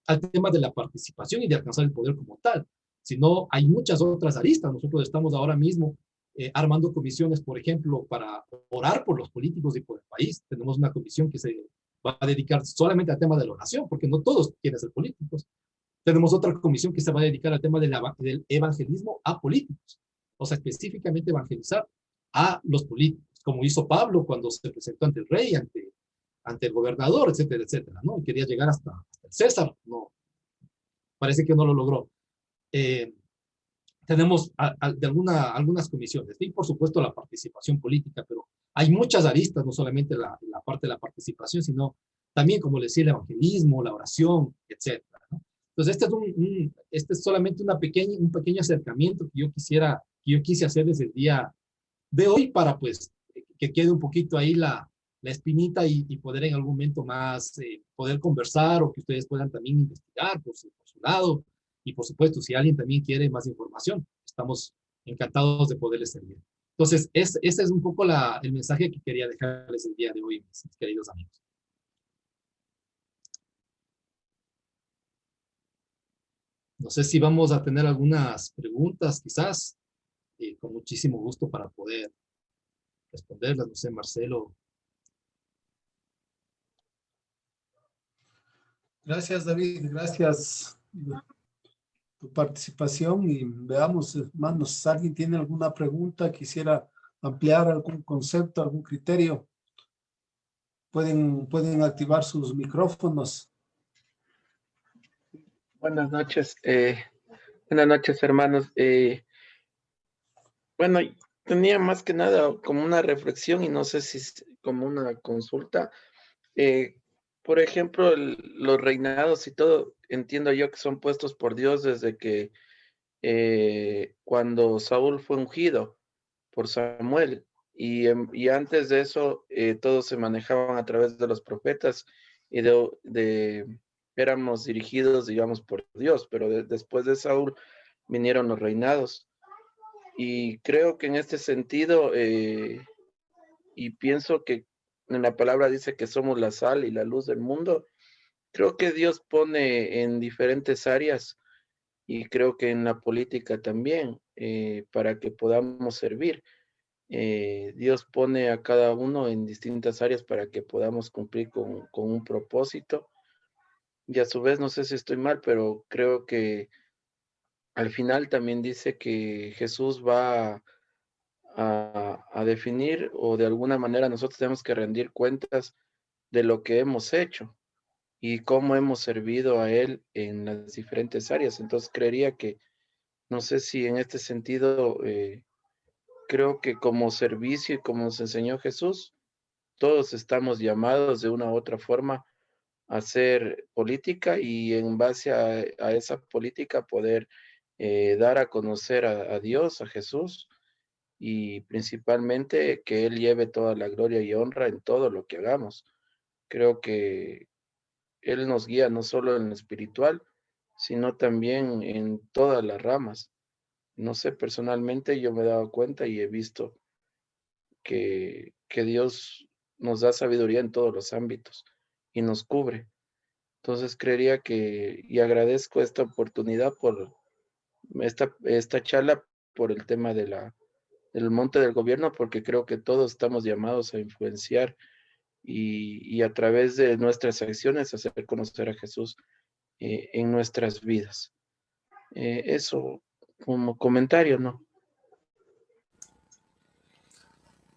al tema de la participación y de alcanzar el poder como tal, sino hay muchas otras aristas. Nosotros estamos ahora mismo armando comisiones, por ejemplo, para orar por los políticos y por el país. Tenemos una comisión que se va a dedicar solamente al tema de la oración, porque no todos quieren ser políticos. Tenemos otra comisión que se va a dedicar al tema del evangelismo a políticos, o sea, específicamente evangelizar a los políticos, como hizo Pablo cuando se presentó ante el rey, ante el gobernador, etcétera, etcétera, ¿no? Y quería llegar hasta el César, no, parece que no lo logró. Tenemos algunas comisiones, y por supuesto la participación política, pero hay muchas aristas, no solamente la parte de la participación, sino también, como les decía, el evangelismo, la oración, etcétera, ¿no? Entonces, este es solamente un pequeño acercamiento que yo quise hacer desde el día de hoy para, pues, que quede un poquito ahí la espinita y poder en algún momento más poder conversar o que ustedes puedan también investigar por su lado. Y por supuesto, si alguien también quiere más información, estamos encantados de poderles servir. Entonces, ese es un poco el mensaje que quería dejarles el día de hoy, mis queridos amigos. No sé si vamos a tener algunas preguntas, quizás, con muchísimo gusto para poder responderlas. No sé, Marcelo. Gracias, David. Gracias por tu participación y veamos, hermanos, si alguien tiene alguna pregunta, quisiera ampliar algún concepto, algún criterio, pueden activar sus micrófonos. Buenas noches, hermanos. Bueno, tenía más que nada como una reflexión y no sé si es como una consulta. Por ejemplo, los reinados y todo, entiendo yo que son puestos por Dios desde que cuando Saúl fue ungido por Samuel y antes de eso todos se manejaban a través de los profetas y éramos dirigidos, digamos, por Dios, pero después de Saúl vinieron los reinados. Y creo que en este sentido, y pienso que en la palabra dice que somos la sal y la luz del mundo, creo que Dios pone en diferentes áreas, y creo que en la política también, para que podamos servir. Dios pone a cada uno en distintas áreas para que podamos cumplir con un propósito. Y a su vez, no sé si estoy mal, pero creo que al final también dice que Jesús va a definir, o de alguna manera nosotros tenemos que rendir cuentas de lo que hemos hecho y cómo hemos servido a Él en las diferentes áreas. Entonces creería que, no sé si en este sentido, creo que como servicio y como nos enseñó Jesús, todos estamos llamados de una u otra forma hacer política y en base a esa política poder dar a conocer a Dios, a Jesús, y principalmente que Él lleve toda la gloria y honra en todo lo que hagamos. Creo que Él nos guía no solo en lo espiritual, sino también en todas las ramas. No sé, personalmente yo me he dado cuenta y he visto que Dios nos da sabiduría en todos los ámbitos y nos cubre. Entonces creería y agradezco esta oportunidad por esta charla, por el tema del monte del gobierno, porque creo que todos estamos llamados a influenciar y a través de nuestras acciones hacer conocer a Jesús en nuestras vidas. Eso como comentario, ¿no?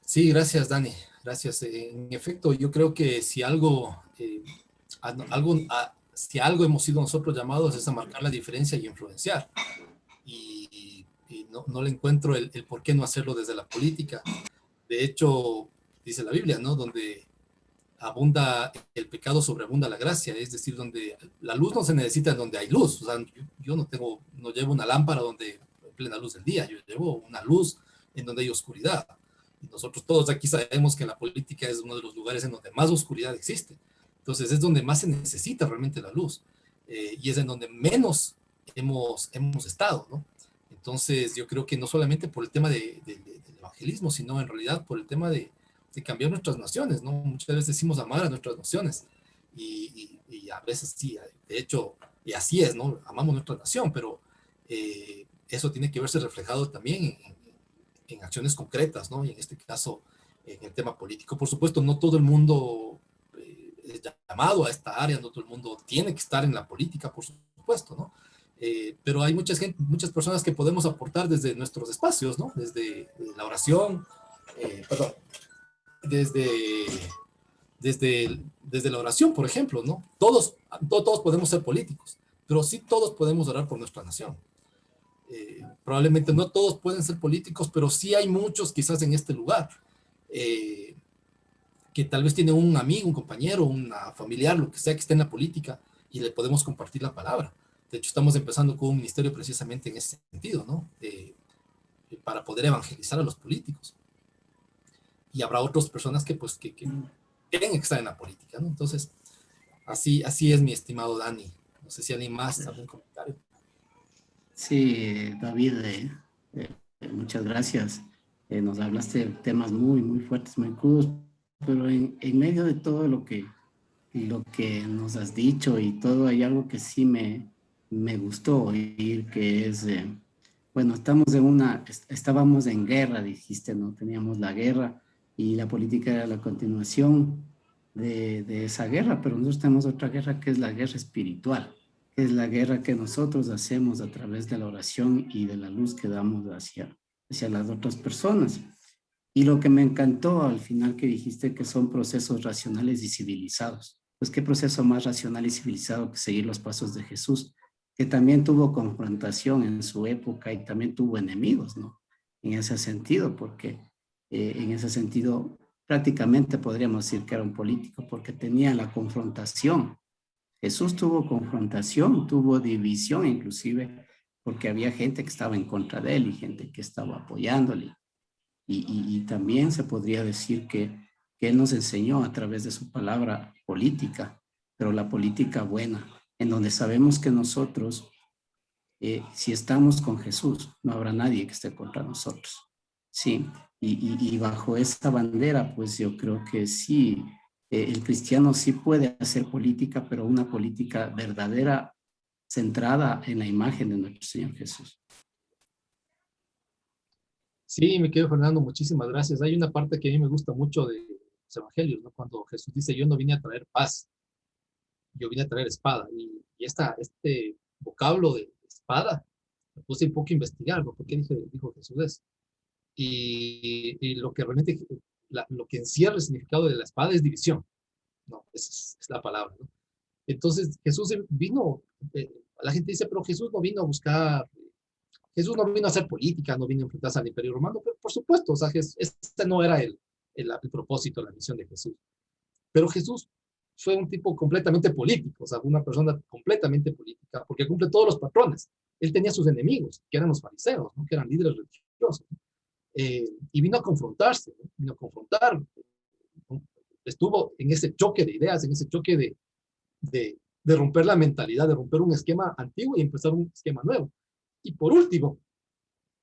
Sí, gracias, Dani. Gracias. En efecto, yo creo que si algo hemos sido nosotros llamados es a marcar la diferencia y influenciar. Y no le encuentro el por qué no hacerlo desde la política. De hecho, dice la Biblia, ¿no? Donde abunda el pecado, sobreabunda la gracia. Es decir, donde la luz no se necesita en donde hay luz. O sea, yo no tengo no llevo una lámpara donde en plena luz del día, yo llevo una luz en donde hay oscuridad. Y nosotros todos aquí sabemos que la política es uno de los lugares en donde más oscuridad existe. Entonces es donde más se necesita realmente la luz. Y es en donde menos hemos estado, ¿no? Entonces yo creo que no solamente por el tema del evangelismo, sino en realidad por el tema de cambiar nuestras naciones, ¿no? Muchas veces decimos amar a nuestras naciones y a veces sí, de hecho, y así es, ¿no? Amamos nuestra nación, pero eso tiene que verse reflejado también en acciones concretas, ¿no? Y en este caso, en el tema político. Por supuesto, no todo el mundo es llamado a esta área, no todo el mundo tiene que estar en la política, por supuesto, ¿no? Pero hay muchas personas que podemos aportar desde nuestros espacios, ¿no? Desde la oración, desde la oración, por ejemplo, ¿no? Todos podemos ser políticos, pero sí todos podemos orar por nuestra nación. Probablemente no todos pueden ser políticos, pero sí hay muchos quizás en este lugar que tal vez tienen un amigo, un compañero, una familiar, lo que sea que esté en la política y le podemos compartir la palabra. De hecho, estamos empezando con un ministerio precisamente en ese sentido, ¿no? Para poder evangelizar a los políticos. Y habrá otras personas que tienen que estar en la política, ¿no? Entonces, así es, mi estimado Dani. No sé si alguien más, algún comentario. Sí, David, muchas gracias. Nos hablaste de temas muy, muy fuertes, muy crudos, pero en medio de todo lo que nos has dicho y todo, hay algo que sí me gustó oír, que es, bueno, estábamos en guerra, dijiste, ¿no? Teníamos la guerra y la política era la continuación de esa guerra, pero nosotros tenemos otra guerra que es la guerra espiritual, que es la guerra que nosotros hacemos a través de la oración y de la luz que damos hacia las otras personas. Y lo que me encantó al final que dijiste que son procesos racionales y civilizados. Pues qué proceso más racional y civilizado que seguir los pasos de Jesús, que también tuvo confrontación en su época y también tuvo enemigos, ¿no? En ese sentido, porque en ese sentido prácticamente podríamos decir que era un político porque tenía la confrontación. Jesús tuvo confrontación, tuvo división inclusive, porque había gente que estaba en contra de él y gente que estaba apoyándole. Y también se podría decir que él nos enseñó a través de su palabra política, pero la política buena, en donde sabemos que nosotros, si estamos con Jesús, no habrá nadie que esté contra nosotros. Sí, y bajo esta bandera, pues yo creo que sí, el cristiano sí puede hacer política, pero una política verdadera, centrada en la imagen de nuestro Señor Jesús. Sí, mi querido Fernando, muchísimas gracias. Hay una parte que a mí me gusta mucho de los evangelios, ¿no? Cuando Jesús dice, yo no vine a traer paz, yo vine a traer espada. Y este vocablo de espada, me puse un poco a investigar, ¿no? ¿Por qué dijo Jesús eso? Y lo que realmente, lo que encierra el significado de la espada es división, ¿no? Es la palabra, ¿no? Entonces, Jesús vino, la gente dice, pero Jesús no vino a buscar, Jesús no vino a hacer política, no vino a enfrentarse al Imperio Romano, pero por supuesto, o sea, este no era el propósito, la misión de Jesús. Pero Jesús fue un tipo completamente político, o sea, una persona completamente política, porque cumple todos los patrones. Él tenía sus enemigos, que eran los fariseos, ¿no? Que eran líderes religiosos, ¿no? Y vino a confrontarse, ¿no? Vino a confrontar, ¿no? Estuvo en ese choque de ideas, en ese choque de romper la mentalidad, de romper un esquema antiguo y empezar un esquema nuevo. Y por último,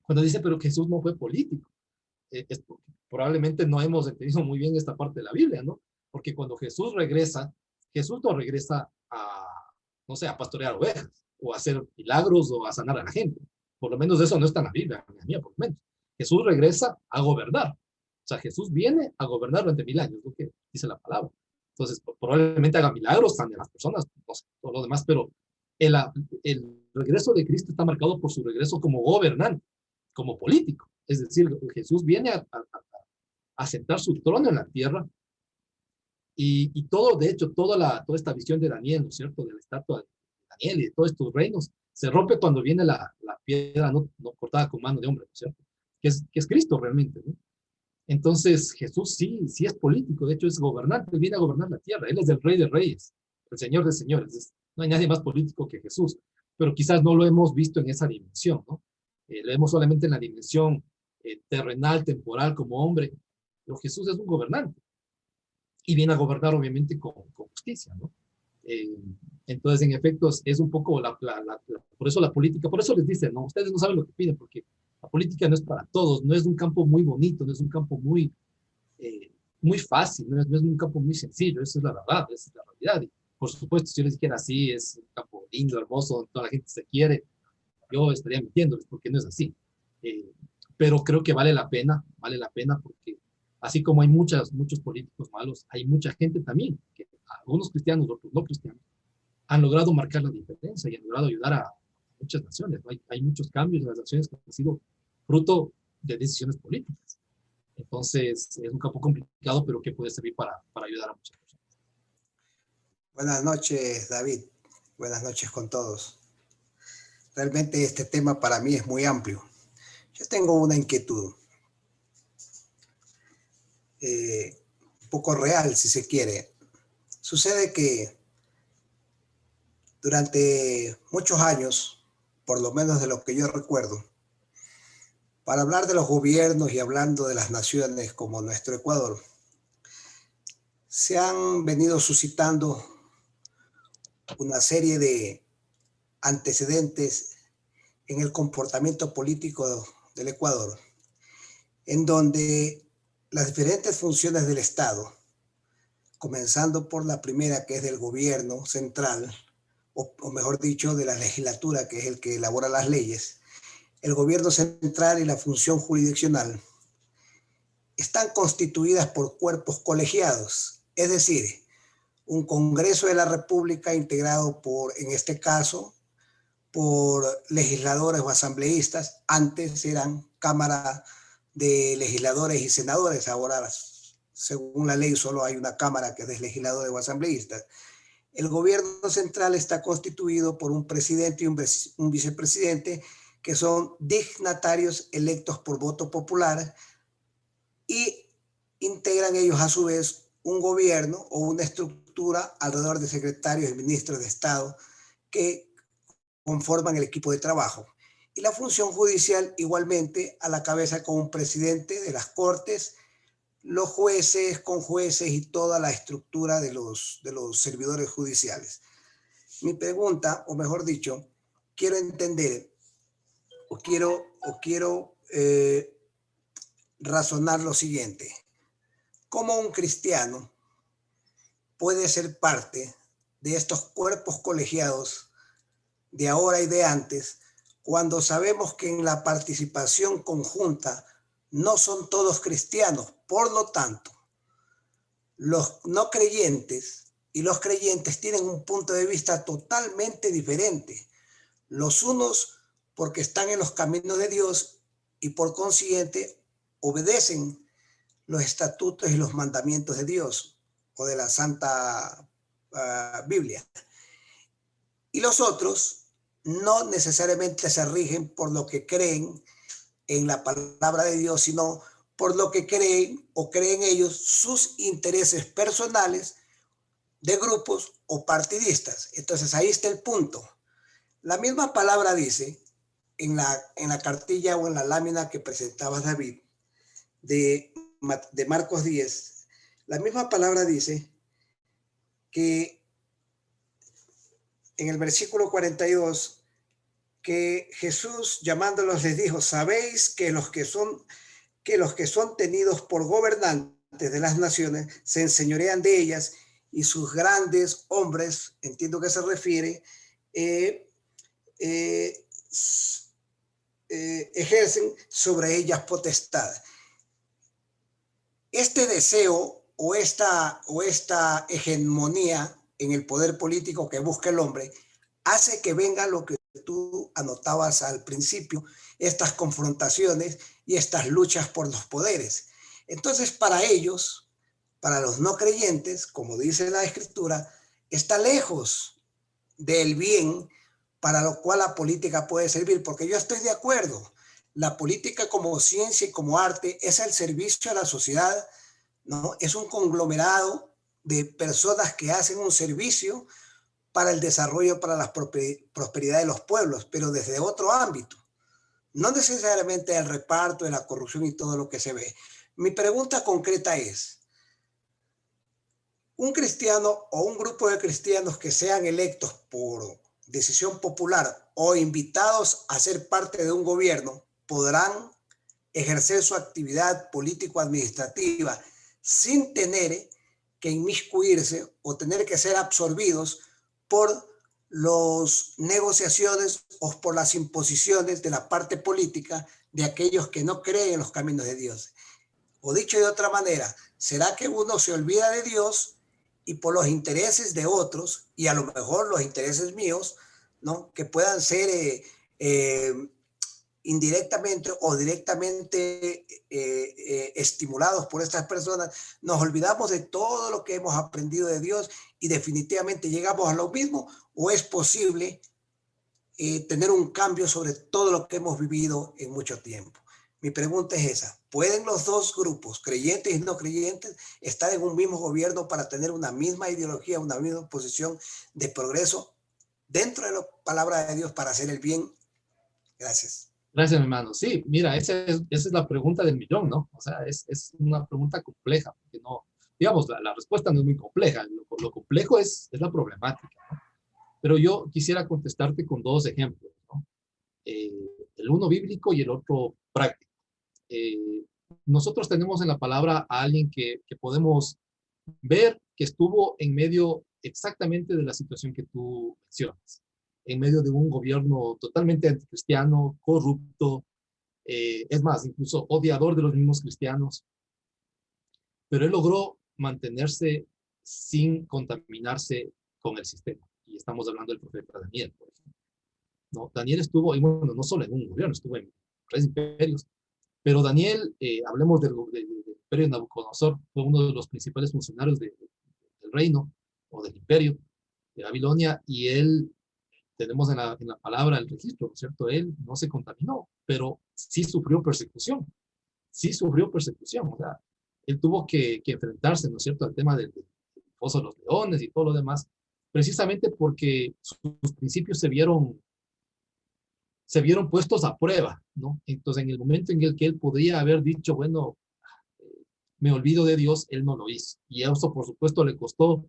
cuando dice, pero Jesús no fue político, es porque probablemente no hemos entendido muy bien esta parte de la Biblia, ¿no? Porque cuando Jesús no regresa no sé, a pastorear ovejas, o a hacer milagros, o a sanar a la gente. Por lo menos eso no está en la Biblia, en la mía por lo menos. Jesús regresa a gobernar. O sea, Jesús viene a gobernar durante 1000 años, lo que dice la palabra. Entonces, probablemente haga milagros, sane a las personas, no sé, todo lo demás, pero el regreso de Cristo está marcado por su regreso como gobernante, como político. Es decir, Jesús viene a sentar su trono en la tierra y todo, de hecho, toda esta visión de Daniel, ¿no es cierto?, de la estatua de Daniel y de todos estos reinos, se rompe cuando viene la piedra no cortada con mano de hombre, ¿no es cierto?, que es Cristo realmente, ¿no? Entonces, Jesús sí es político, de hecho es gobernante, él viene a gobernar la tierra, él es el rey de reyes, el señor de señores, no hay nadie más político que Jesús. pero quizás no lo hemos visto en esa dimensión, ¿no? Lo vemos solamente en la dimensión terrenal, temporal, como hombre, pero Jesús es un gobernante y viene a gobernar obviamente con justicia, ¿no? Entonces, en efecto, es un poco por eso la política, por eso les dicen, ¿no? Ustedes no saben lo que piden, porque la política no es para todos, no es un campo muy bonito, no es un campo muy, muy fácil, no es un campo muy sencillo, esa es la verdad, esa es la realidad. Y por supuesto, si yo les dijera así, es un campo lindo, hermoso, donde toda la gente se quiere, yo estaría mintiéndoles, porque no es así. Pero creo que vale la pena porque así como hay muchos políticos malos, hay mucha gente también, que algunos cristianos, otros no cristianos, han logrado marcar la diferencia y han logrado ayudar a muchas naciones. Hay muchos cambios en las naciones que han sido fruto de decisiones políticas. Entonces, es un campo complicado, pero que puede servir para ayudar a muchas personas. Buenas noches, David. Buenas noches con todos. Realmente este tema para mí es muy amplio. Yo tengo una inquietud, un poco real, si se quiere. Sucede que durante muchos años, por lo menos de lo que yo recuerdo, para hablar de los gobiernos y hablando de las naciones como nuestro Ecuador, se han venido suscitando una serie de antecedentes en el comportamiento político del Ecuador, en donde las diferentes funciones del Estado, comenzando por la primera, que es del gobierno central, o mejor dicho, de la legislatura, que es el que elabora las leyes, el gobierno central y la función jurisdiccional, están constituidas por cuerpos colegiados, es decir, un Congreso de la República integrado por, en este caso, por legisladores o asambleístas. Antes eran Cámara de Legisladores y Senadores, ahora según la ley solo hay una Cámara que es de legisladores o asambleístas. El gobierno central está constituido por un presidente y un vicepresidente que son dignatarios electos por voto popular y integran ellos a su vez un gobierno o una estructura alrededor de secretarios y ministros de Estado que conforman el equipo de trabajo. Y la función judicial igualmente a la cabeza con un presidente de las Cortes, los jueces, conjueces y toda la estructura de los servidores judiciales. Mi pregunta, o mejor dicho, quiero entender o quiero razonar lo siguiente. ¿Cómo un cristiano puede ser parte de estos cuerpos colegiados de ahora y de antes, cuando sabemos que en la participación conjunta no son todos cristianos? Por lo tanto, los no creyentes y los creyentes tienen un punto de vista totalmente diferente. Los unos porque están en los caminos de Dios y por consiguiente obedecen los estatutos y los mandamientos de Dios o de la Santa Biblia. Y los otros no necesariamente se rigen por lo que creen en la palabra de Dios, sino por lo que creen o creen ellos sus intereses personales de grupos o partidistas. Entonces ahí está el punto. La misma palabra dice en la cartilla o en la lámina que presentaba David de Marcos 10, la misma palabra dice que en el versículo 42, que Jesús llamándolos les dijo: sabéis que los que son tenidos por gobernantes de las naciones se enseñorean de ellas, y sus grandes hombres, entiendo que se refiere, ejercen sobre ellas potestad. Este deseo o esta hegemonía en el poder político que busca el hombre hace que venga lo que tú anotabas al principio, estas confrontaciones y estas luchas por los poderes. Entonces, para ellos, para los no creyentes, como dice la Escritura, está lejos del bien para lo cual la política puede servir, porque yo estoy de acuerdo. La política como ciencia y como arte es el servicio a la sociedad, ¿no? Es un conglomerado de personas que hacen un servicio para el desarrollo, para la prosperidad de los pueblos, pero desde otro ámbito. No necesariamente el reparto, de la corrupción y todo lo que se ve. Mi pregunta concreta es, ¿un cristiano o un grupo de cristianos que sean electos por decisión popular o invitados a ser parte de un gobierno podrán ejercer su actividad político-administrativa sin tener que inmiscuirse o tener que ser absorbidos por las negociaciones o por las imposiciones de la parte política de aquellos que no creen en los caminos de Dios? O dicho de otra manera, ¿será que uno se olvida de Dios y por los intereses de otros, y a lo mejor los intereses míos, ¿no?, que puedan ser indirectamente o directamente estimulados por estas personas, nos olvidamos de todo lo que hemos aprendido de Dios y definitivamente llegamos a lo mismo? ¿O es posible tener un cambio sobre todo lo que hemos vivido en mucho tiempo? Mi pregunta es esa: ¿pueden los dos grupos, creyentes y no creyentes, estar en un mismo gobierno para tener una misma ideología, una misma posición de progreso dentro de la palabra de Dios para hacer el bien? Gracias. Gracias, mi hermano. Sí, mira, esa es la pregunta del millón, ¿no? O sea, es una pregunta compleja, porque no, digamos, la respuesta no es muy compleja. Lo complejo es la problemática, ¿no? Pero yo quisiera contestarte con dos ejemplos, ¿no? El uno bíblico y el otro práctico. Nosotros tenemos en la palabra a alguien que podemos ver que estuvo en medio exactamente de la situación que tú mencionas, en medio de un gobierno totalmente anticristiano, corrupto, es más, incluso odiador de los mismos cristianos, pero él logró mantenerse sin contaminarse con el sistema. Y estamos hablando del profeta Daniel, por ejemplo, ¿no? Daniel estuvo, y bueno, no solo en un gobierno, estuvo en 3 imperios, pero Daniel, hablemos del imperio de Nabucodonosor, fue uno de los principales funcionarios del reino o del imperio de Babilonia, y él, tenemos en la palabra el registro, ¿no es cierto? Él no se contaminó, pero sí sufrió persecución, o sea, él tuvo que enfrentarse, ¿no es cierto?, al tema del foso de los leones y todo lo demás, precisamente porque sus principios se vieron puestos a prueba, ¿no? Entonces, en el momento en el que él podría haber dicho, bueno, me olvido de Dios, él no lo hizo. Y eso, por supuesto, le costó,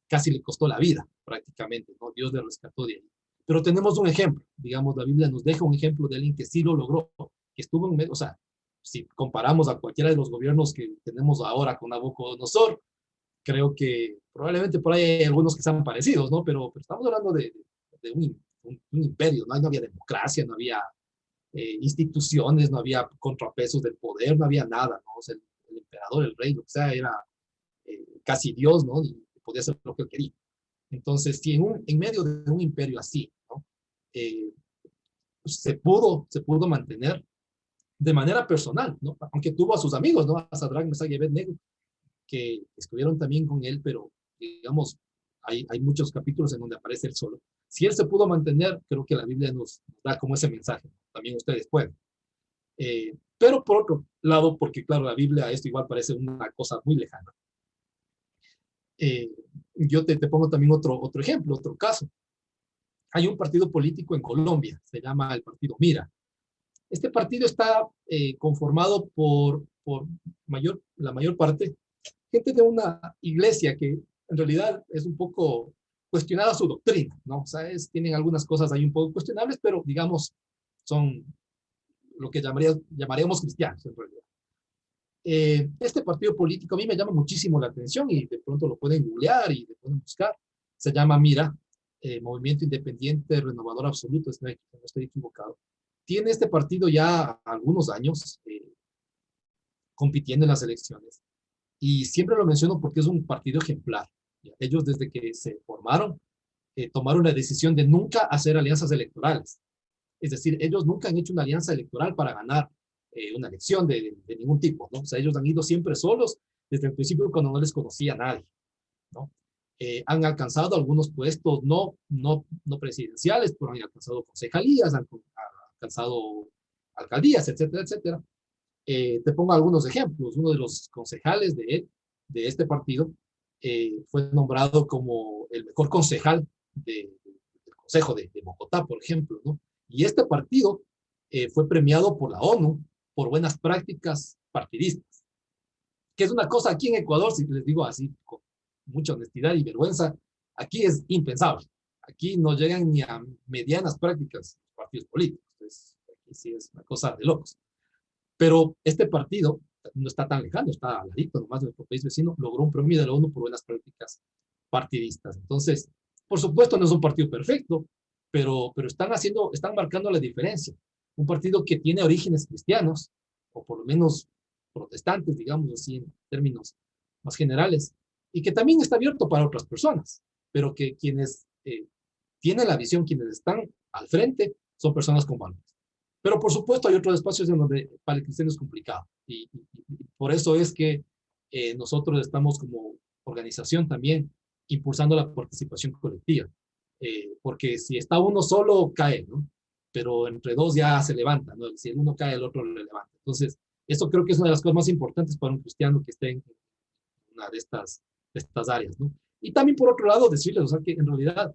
casi le costó la vida, prácticamente, ¿no? Dios le rescató de ahí. Pero tenemos un ejemplo, digamos, la Biblia nos deja un ejemplo de alguien que sí lo logró, que estuvo en medio, o sea, si comparamos a cualquiera de los gobiernos que tenemos ahora con Nabucodonosor, creo que probablemente por ahí hay algunos que sean parecidos, ¿no? Pero estamos hablando de un imperio, ¿no? No había democracia, no había instituciones, no había contrapesos del poder, no había nada, ¿no? O sea, el emperador, el rey, lo que sea, era casi Dios, ¿no? Y podía hacer lo que él quería. Entonces, si en medio de un imperio así, ¿no? Se pudo mantener de manera personal, ¿no? Aunque tuvo a sus amigos, ¿no? A Sadrach, Mesach y Abednego, que estuvieron también con él, pero, digamos, hay muchos capítulos en donde aparece él solo. Si él se pudo mantener, creo que la Biblia nos da como ese mensaje. También ustedes pueden. Pero por otro lado, porque claro, la Biblia, esto igual parece una cosa muy lejana. Yo te pongo también otro ejemplo, otro caso. Hay un partido político en Colombia, se llama el partido Mira. Este partido está conformado por la mayor parte, gente de una iglesia que en realidad es un poco cuestionada su doctrina, ¿no? O sea, tienen algunas cosas ahí un poco cuestionables, pero digamos, son lo que llamaríamos cristianos en realidad. Este partido político a mí me llama muchísimo la atención y de pronto lo pueden googlear y lo pueden buscar. Se llama Mira, Movimiento Independiente Renovador Absoluto, si no estoy equivocado. Tiene este partido ya algunos años compitiendo en las elecciones. Y siempre lo menciono porque es un partido ejemplar. Ellos desde que se formaron, tomaron la decisión de nunca hacer alianzas electorales. Es decir, ellos nunca han hecho una alianza electoral para ganar una elección de ningún tipo, ¿no? O sea, ellos han ido siempre solos desde el principio cuando no les conocía a nadie, ¿no? Han alcanzado algunos puestos no presidenciales, pero han alcanzado concejalías, han alcanzado alcaldías, etcétera, etcétera. Te pongo algunos ejemplos. Uno de los concejales de este partido fue nombrado como el mejor concejal del Consejo de Bogotá, por ejemplo, ¿no? Y este partido fue premiado por la ONU por buenas prácticas partidistas, que es una cosa aquí en Ecuador, si les digo así, con mucha honestidad y vergüenza, aquí es impensable. Aquí no llegan ni a medianas prácticas los partidos políticos. Entonces, aquí sí es una cosa de locos. Pero este partido no está tan lejano, está al ladito nomás de nuestro país vecino, logró un premio de la ONU por buenas prácticas partidistas. Entonces, por supuesto, no es un partido perfecto, pero están marcando la diferencia. Un partido que tiene orígenes cristianos, o por lo menos protestantes, digamos así, en términos más generales, y que también está abierto para otras personas, pero que quienes tienen la visión, quienes están al frente, son personas con valores. Pero por supuesto hay otros espacios en donde para el cristiano es complicado, y por eso es que nosotros estamos como organización también impulsando la participación colectiva, porque si está uno solo, cae, ¿no? Pero entre dos ya se levanta, ¿no? Si el uno cae, el otro le levanta. Entonces, eso creo que es una de las cosas más importantes para un cristiano que esté en una de estas áreas, ¿no? Y también, por otro lado, decirles, o sea, que en realidad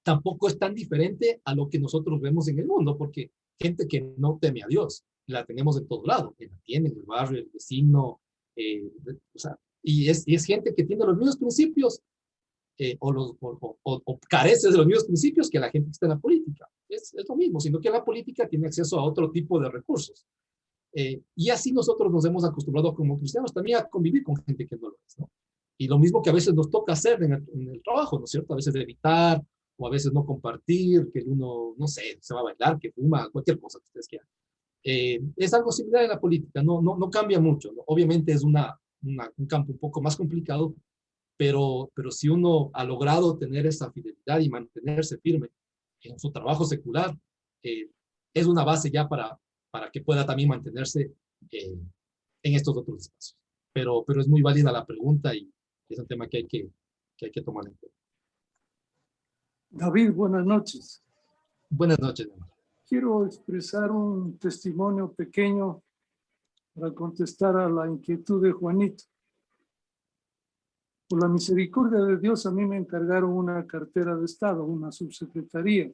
tampoco es tan diferente a lo que nosotros vemos en el mundo, porque gente que no teme a Dios, la tenemos de todo lado, en la tienda, en el barrio, el vecino, o sea, y es gente que tiene los mismos principios o carece de los mismos principios que la gente que está en la política. Es lo mismo, sino que la política tiene acceso a otro tipo de recursos. Y así nosotros nos hemos acostumbrado como cristianos también a convivir con gente que no lo es, ¿no? Y lo mismo que a veces nos toca hacer en el trabajo, ¿no es cierto? A veces evitar o a veces no compartir, que uno, no sé, se va a bailar, que fuma, cualquier cosa que ustedes quieran. Es algo similar en la política, no cambia mucho, ¿no? Obviamente es un campo un poco más complicado, pero si uno ha logrado tener esa fidelidad y mantenerse firme en su trabajo secular, es una base ya para que pueda también mantenerse en estos otros espacios. Pero es muy válida la pregunta y es un tema que hay que tomar en cuenta. David, buenas noches. Buenas noches, hermano. Quiero expresar un testimonio pequeño para contestar a la inquietud de Juanito. Por la misericordia de Dios, a mí me encargaron una cartera de Estado, una subsecretaría.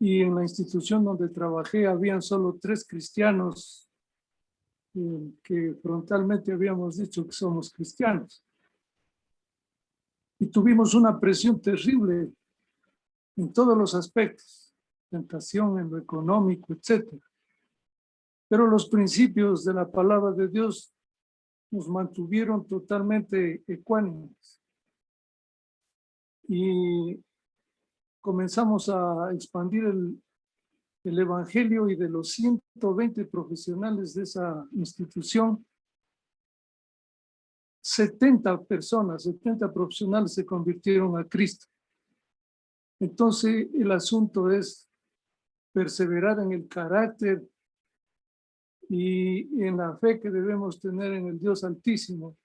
Y en la institución donde trabajé habían solo 3 cristianos que frontalmente habíamos dicho que somos cristianos. Y tuvimos una presión terrible en todos los aspectos, tentación en lo económico, etc. Pero los principios de la palabra de Dios nos mantuvieron totalmente ecuánimes. Y comenzamos a expandir el evangelio, y de los 120 profesionales de esa institución, 70 profesionales se convirtieron a Cristo. Entonces, el asunto es perseverar en el carácter y en la fe que debemos tener en el Dios Altísimo.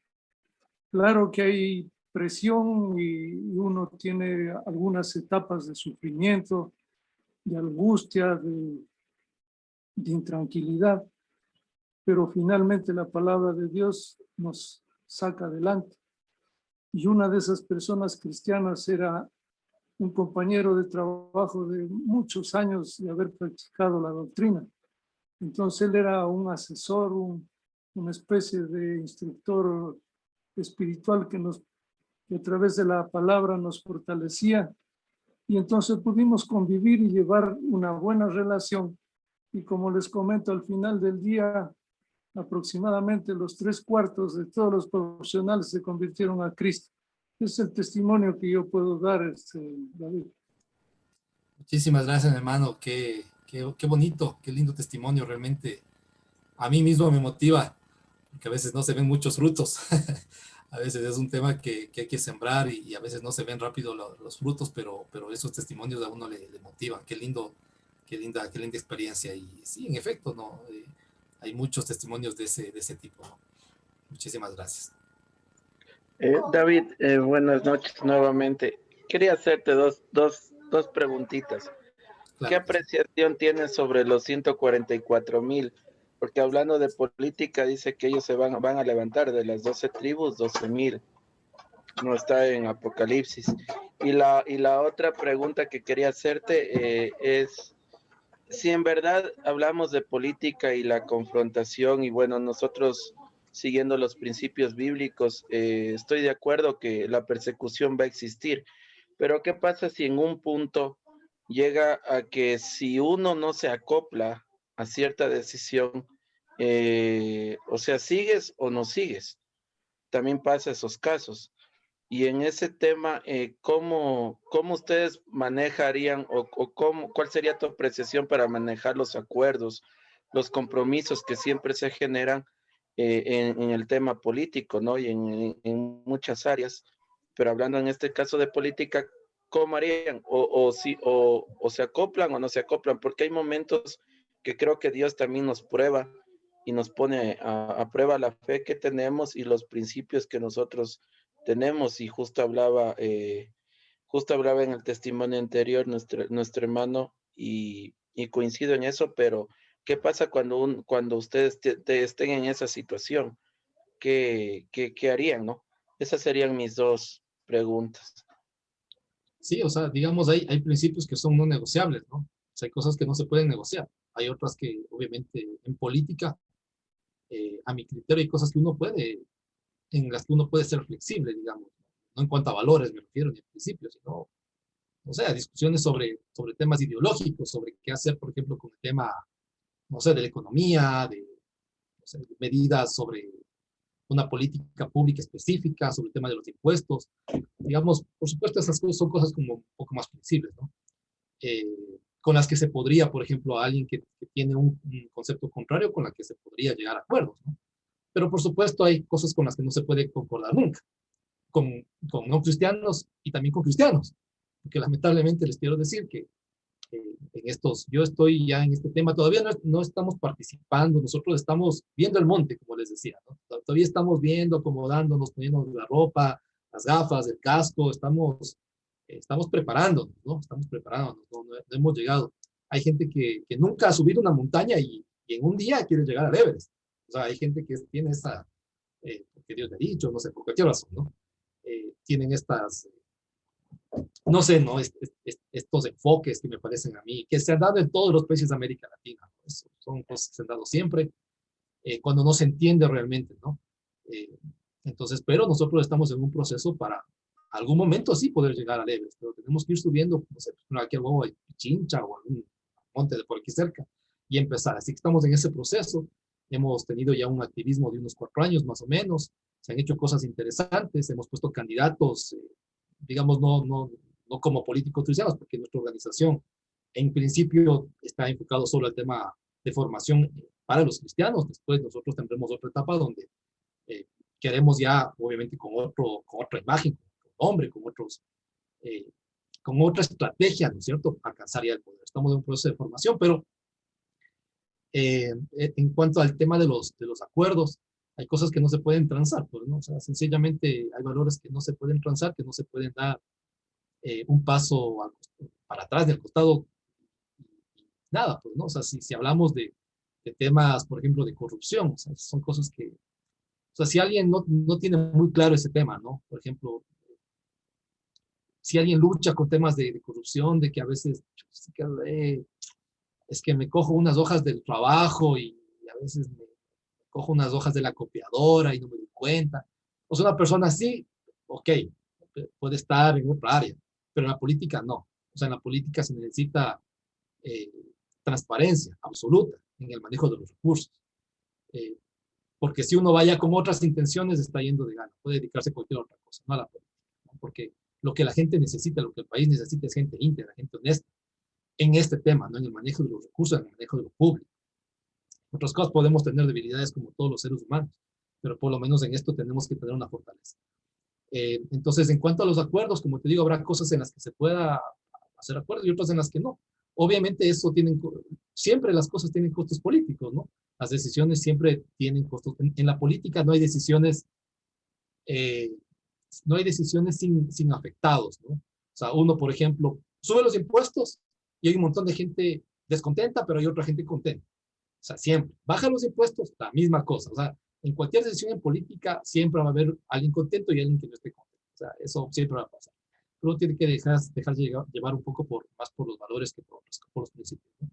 Claro que hay presión y uno tiene algunas etapas de sufrimiento, de angustia, de intranquilidad, pero finalmente la palabra de Dios nos saca adelante. Y una de esas personas cristianas era un compañero de trabajo de muchos años de haber practicado la doctrina. Entonces él era un asesor, una especie de instructor espiritual que a través de la palabra nos fortalecía. Y entonces pudimos convivir y llevar una buena relación. Y como les comento, al final del día, aproximadamente los 3/4 de todos los profesionales se convirtieron a Cristo. Es el testimonio que yo puedo dar, David. Muchísimas gracias, hermano. Qué bonito, qué lindo testimonio. Realmente a mí mismo me motiva, porque a veces no se ven muchos frutos. A veces es un tema que hay que sembrar y a veces no se ven rápido los frutos, pero esos testimonios a uno le motivan. Qué linda experiencia. Y sí, en efecto, ¿no? Hay muchos testimonios de ese tipo, ¿no? Muchísimas gracias. David, buenas noches nuevamente. Quería hacerte dos preguntitas. Claro. ¿Qué apreciación tienes sobre los 144,000 Porque hablando de política, dice que ellos se van a levantar de las 12 tribus, 12,000. No está en Apocalipsis. Y la otra pregunta que quería hacerte es, si en verdad hablamos de política y la confrontación, y bueno, nosotros siguiendo los principios bíblicos, estoy de acuerdo que la persecución va a existir, pero ¿qué pasa si en un punto llega a que si uno no se acopla a cierta decisión, o sea, sigues o no sigues? También pasa esos casos. Y en ese tema, ¿cómo ustedes manejarían o cuál sería tu apreciación para manejar los acuerdos, los compromisos que siempre se generan en el tema político, ¿no? Y en muchas áreas, pero hablando en este caso de política, ¿cómo harían? O se acoplan o no se acoplan, porque hay momentos que creo que Dios también nos prueba y nos pone a prueba la fe que tenemos y los principios que nosotros tenemos. Y justo hablaba en el testimonio anterior nuestro hermano y coincido en eso, pero ¿qué pasa cuando ustedes estén en esa situación? ¿Qué harían, no? Esas serían mis dos preguntas. Sí, o sea, digamos, hay principios que son no negociables, ¿no? O sea, hay cosas que no se pueden negociar. Hay otras que, obviamente, en política, a mi criterio, hay cosas que en las que uno puede ser flexible, digamos. No en cuanto a valores, me refiero, ni a principios, sino, o sea, discusiones sobre temas ideológicos, sobre qué hacer, por ejemplo, con el tema, no sé, de la economía, no sé, medidas sobre una política pública específica, sobre el tema de los impuestos. Digamos, por supuesto, esas cosas son cosas como un poco más flexibles, ¿no? Con las que se podría, por ejemplo, a alguien que tiene un concepto contrario, con la que se podría llegar a acuerdos, ¿no? Pero por supuesto hay cosas con las que no se puede concordar nunca, con no cristianos y también con cristianos, porque lamentablemente les quiero decir que yo estoy ya en este tema, todavía no estamos participando, nosotros estamos viendo el monte, como les decía, ¿no? Todavía estamos viendo, acomodándonos, poniendo la ropa, las gafas, el casco, estamos preparándonos, ¿no? Estamos preparándonos, no hemos llegado. Hay gente que nunca ha subido una montaña y en un día quiere llegar al Everest. O sea, hay gente que tiene esa, porque Dios le ha dicho, no sé, por cualquier razón, ¿no? Tienen estas, no sé, ¿no? Estos enfoques que me parecen a mí, que se han dado en todos los países de América Latina, ¿no? Son cosas que se han dado siempre, cuando no se entiende realmente, ¿no? Entonces, pero nosotros estamos en un proceso para algún momento sí poder llegar al Everest, pero tenemos que ir subiendo, no sé, aquí al huevo de Pichincha o algún monte de por aquí cerca y empezar. Así que estamos en ese proceso. Hemos tenido ya un activismo de unos 4 años más o menos. Se han hecho cosas interesantes. Hemos puesto candidatos, digamos, no como políticos cristianos, porque nuestra organización en principio está enfocado solo al tema de formación para los cristianos. Después nosotros tendremos otra etapa donde queremos ya, obviamente, con otra imagen, con nombre, con otra estrategia, ¿no es cierto?, alcanzar ya el poder. Estamos en un proceso de formación, pero en cuanto al tema de los acuerdos, hay cosas que no se pueden transar, pues, ¿no? O sea, sencillamente hay valores que no se pueden transar, que no se pueden dar un paso para atrás del costado, nada, pues, ¿no? O sea, si hablamos de temas, por ejemplo, de corrupción, o sea, son cosas que, o sea, si alguien no tiene muy claro ese tema, ¿no? Por ejemplo, si alguien lucha con temas de corrupción, de que a veces es que me cojo unas hojas del trabajo y a veces me cojo unas hojas de la copiadora y no me doy cuenta. O sea, una persona así, ok, puede estar en otra área, pero en la política no. O sea, en la política se necesita transparencia absoluta en el manejo de los recursos. Porque si uno vaya con otras intenciones, está yendo de gana. Puede dedicarse a cualquier otra cosa, no a la política, ¿no? Porque lo que la gente necesita, lo que el país necesita es gente íntegra, gente honesta en este tema, ¿no? En el manejo de los recursos, en el manejo de lo público. Otras cosas podemos tener debilidades como todos los seres humanos, pero por lo menos en esto tenemos que tener una fortaleza. Entonces, en cuanto a los acuerdos, como te digo, habrá cosas en las que se pueda hacer acuerdos y otras en las que no. Obviamente siempre las cosas tienen costos políticos, ¿no? Las decisiones siempre tienen costos. En la política no hay decisiones sin afectados, ¿no? O sea, uno, por ejemplo, sube los impuestos y hay un montón de gente descontenta, pero hay otra gente contenta. sea, siempre. Baja los impuestos, la misma cosa. O sea, en cualquier decisión en política siempre va a haber alguien contento y alguien que no esté contento. O sea, eso siempre va a pasar. Uno tiene que dejarse llevar un poco más por los valores que por los principios, ¿no?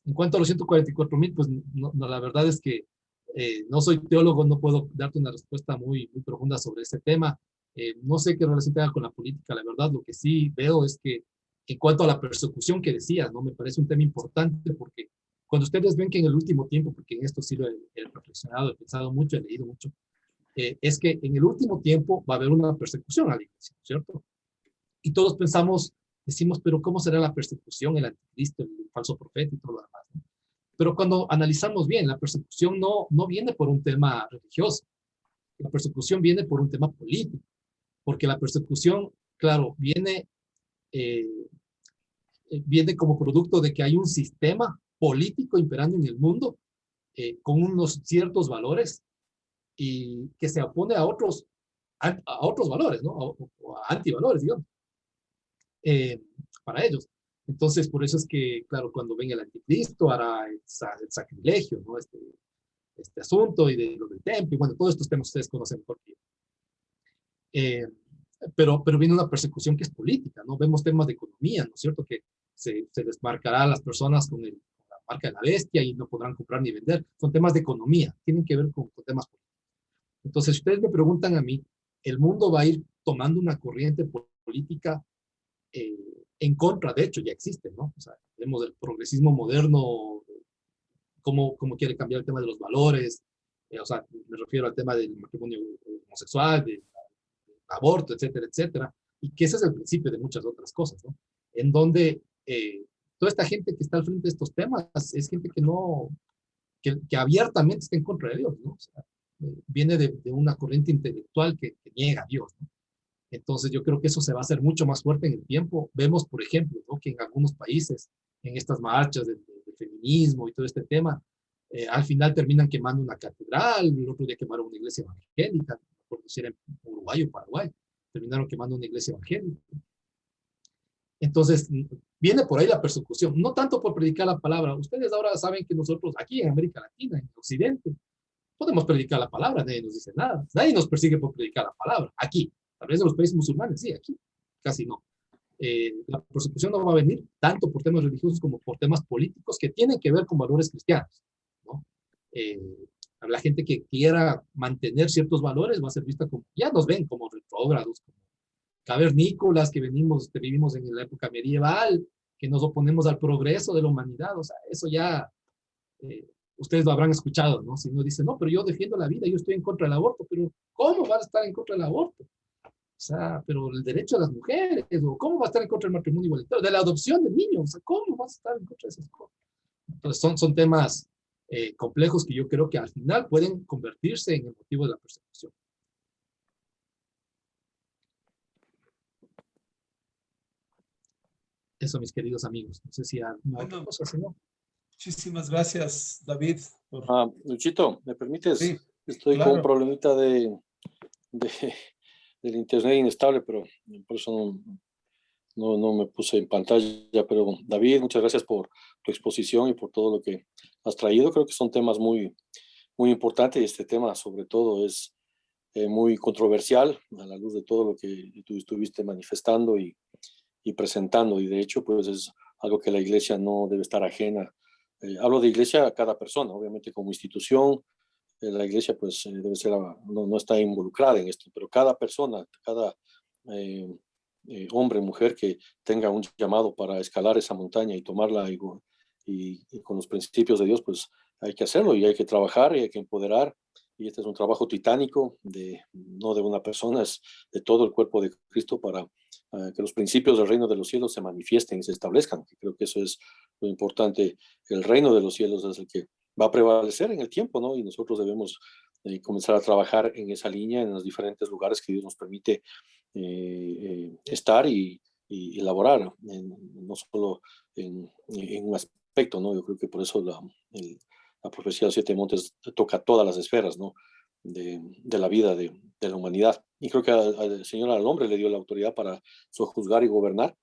En cuanto a los 144,000, pues no, la verdad es que no soy teólogo, no puedo darte una respuesta muy, muy profunda sobre ese tema. No sé qué relación tenga con la política, la verdad. Lo que sí veo es que en cuanto a la persecución que decías, ¿no? Me parece un tema importante porque cuando ustedes ven que en el último tiempo, porque en esto sí lo he reflexionado, he pensado mucho, he leído mucho, es que en el último tiempo va a haber una persecución a la iglesia, ¿cierto? Y todos decimos, pero ¿cómo será la persecución, el anticristo, el falso profeta y todo lo demás, ¿no? Pero cuando analizamos bien, la persecución no viene por un tema religioso, la persecución viene por un tema político, porque la persecución, claro, viene como producto de que hay un sistema político imperando en el mundo con unos ciertos valores y que se opone a otros valores, ¿no? O a antivalores, digamos, para ellos. Entonces, por eso es que, claro, cuando ven el anticristo, hará el sacrilegio, ¿no? Este asunto y de lo del templo, y bueno, todos estos temas ustedes conocen mejor que yo. Pero viene una persecución que es política, ¿no? Vemos temas de economía, ¿no es cierto? Que se desmarcará a las personas con la marca de la bestia y no podrán comprar ni vender. Son temas de economía, tienen que ver con temas políticos. Entonces, si ustedes me preguntan a mí, el mundo va a ir tomando una corriente política en contra, de hecho, ya existe, ¿no? O sea, vemos el progresismo moderno, cómo quiere cambiar el tema de los valores, o sea, me refiero al tema del matrimonio homosexual, del aborto, etcétera, etcétera, y que ese es el principio de muchas otras cosas, ¿no? En donde toda esta gente que está al frente de estos temas es gente que abiertamente está en contra de Dios, ¿no? O sea, viene de una corriente intelectual que niega a Dios, ¿no? Entonces yo creo que eso se va a hacer mucho más fuerte en el tiempo. Vemos, por ejemplo, ¿no? Que en algunos países, en estas marchas del feminismo y todo este tema, al final terminan quemando una catedral, el otro día quemaron una iglesia evangélica, por decir en Uruguay o Paraguay, terminaron quemando una iglesia evangélica. Entonces, viene por ahí la persecución, no tanto por predicar la palabra. Ustedes ahora saben que nosotros aquí en América Latina, en Occidente, podemos predicar la palabra, nadie nos dice nada, nadie nos persigue por predicar la palabra, aquí. Tal vez en los países musulmanes, sí, aquí casi no. La persecución no va a venir tanto por temas religiosos como por temas políticos que tienen que ver con valores cristianos, ¿no? La gente que quiera mantener ciertos valores va a ser vista como, ya nos ven como retrógrados, como cavernícolas que vivimos en la época medieval, que nos oponemos al progreso de la humanidad. O sea, eso ya ustedes lo habrán escuchado, ¿no? Si uno dice, no, pero yo defiendo la vida, yo estoy en contra del aborto, pero ¿cómo va a estar en contra del aborto? O sea, pero el derecho de las mujeres, o ¿cómo va a estar en contra del matrimonio igualitario? De la adopción de niños, o sea, ¿cómo vas a estar en contra de esas cosas? Entonces son temas complejos que yo creo que al final pueden convertirse en el motivo de la persecución. Eso, mis queridos amigos. No sé si hay otra cosa, si no. Muchísimas gracias, David. Luchito, ¿me permites? Sí, Estoy claro. con un problemita del internet inestable, pero por eso no me puse en pantalla. Pero David, muchas gracias por tu exposición y por todo lo que has traído. Creo que son temas muy, muy importantes y este tema sobre todo es muy controversial a la luz de todo lo que tú estuviste manifestando y presentando, y de hecho pues es algo que la iglesia no debe estar ajena. Hablo de iglesia a cada persona, obviamente como institución, la iglesia pues debe ser, no está involucrada en esto, pero cada persona, cada hombre, mujer que tenga un llamado para escalar esa montaña y tomarla y con los principios de Dios, pues hay que hacerlo y hay que trabajar y hay que empoderar. Y este es un trabajo titánico, no de una persona, es de todo el cuerpo de Cristo para que los principios del reino de los cielos se manifiesten y se establezcan. Creo que eso es lo importante. El reino de los cielos es el que va a prevalecer en el tiempo, ¿no? Y nosotros debemos comenzar a trabajar en esa línea, en los diferentes lugares que Dios nos permite estar y elaborar, no solo en un aspecto, ¿no? Yo creo que por eso la profecía de los 7 montes toca todas las esferas, ¿no? De la vida de la humanidad. Y creo que al Señor, al hombre, le dio la autoridad para sojuzgar y gobernar,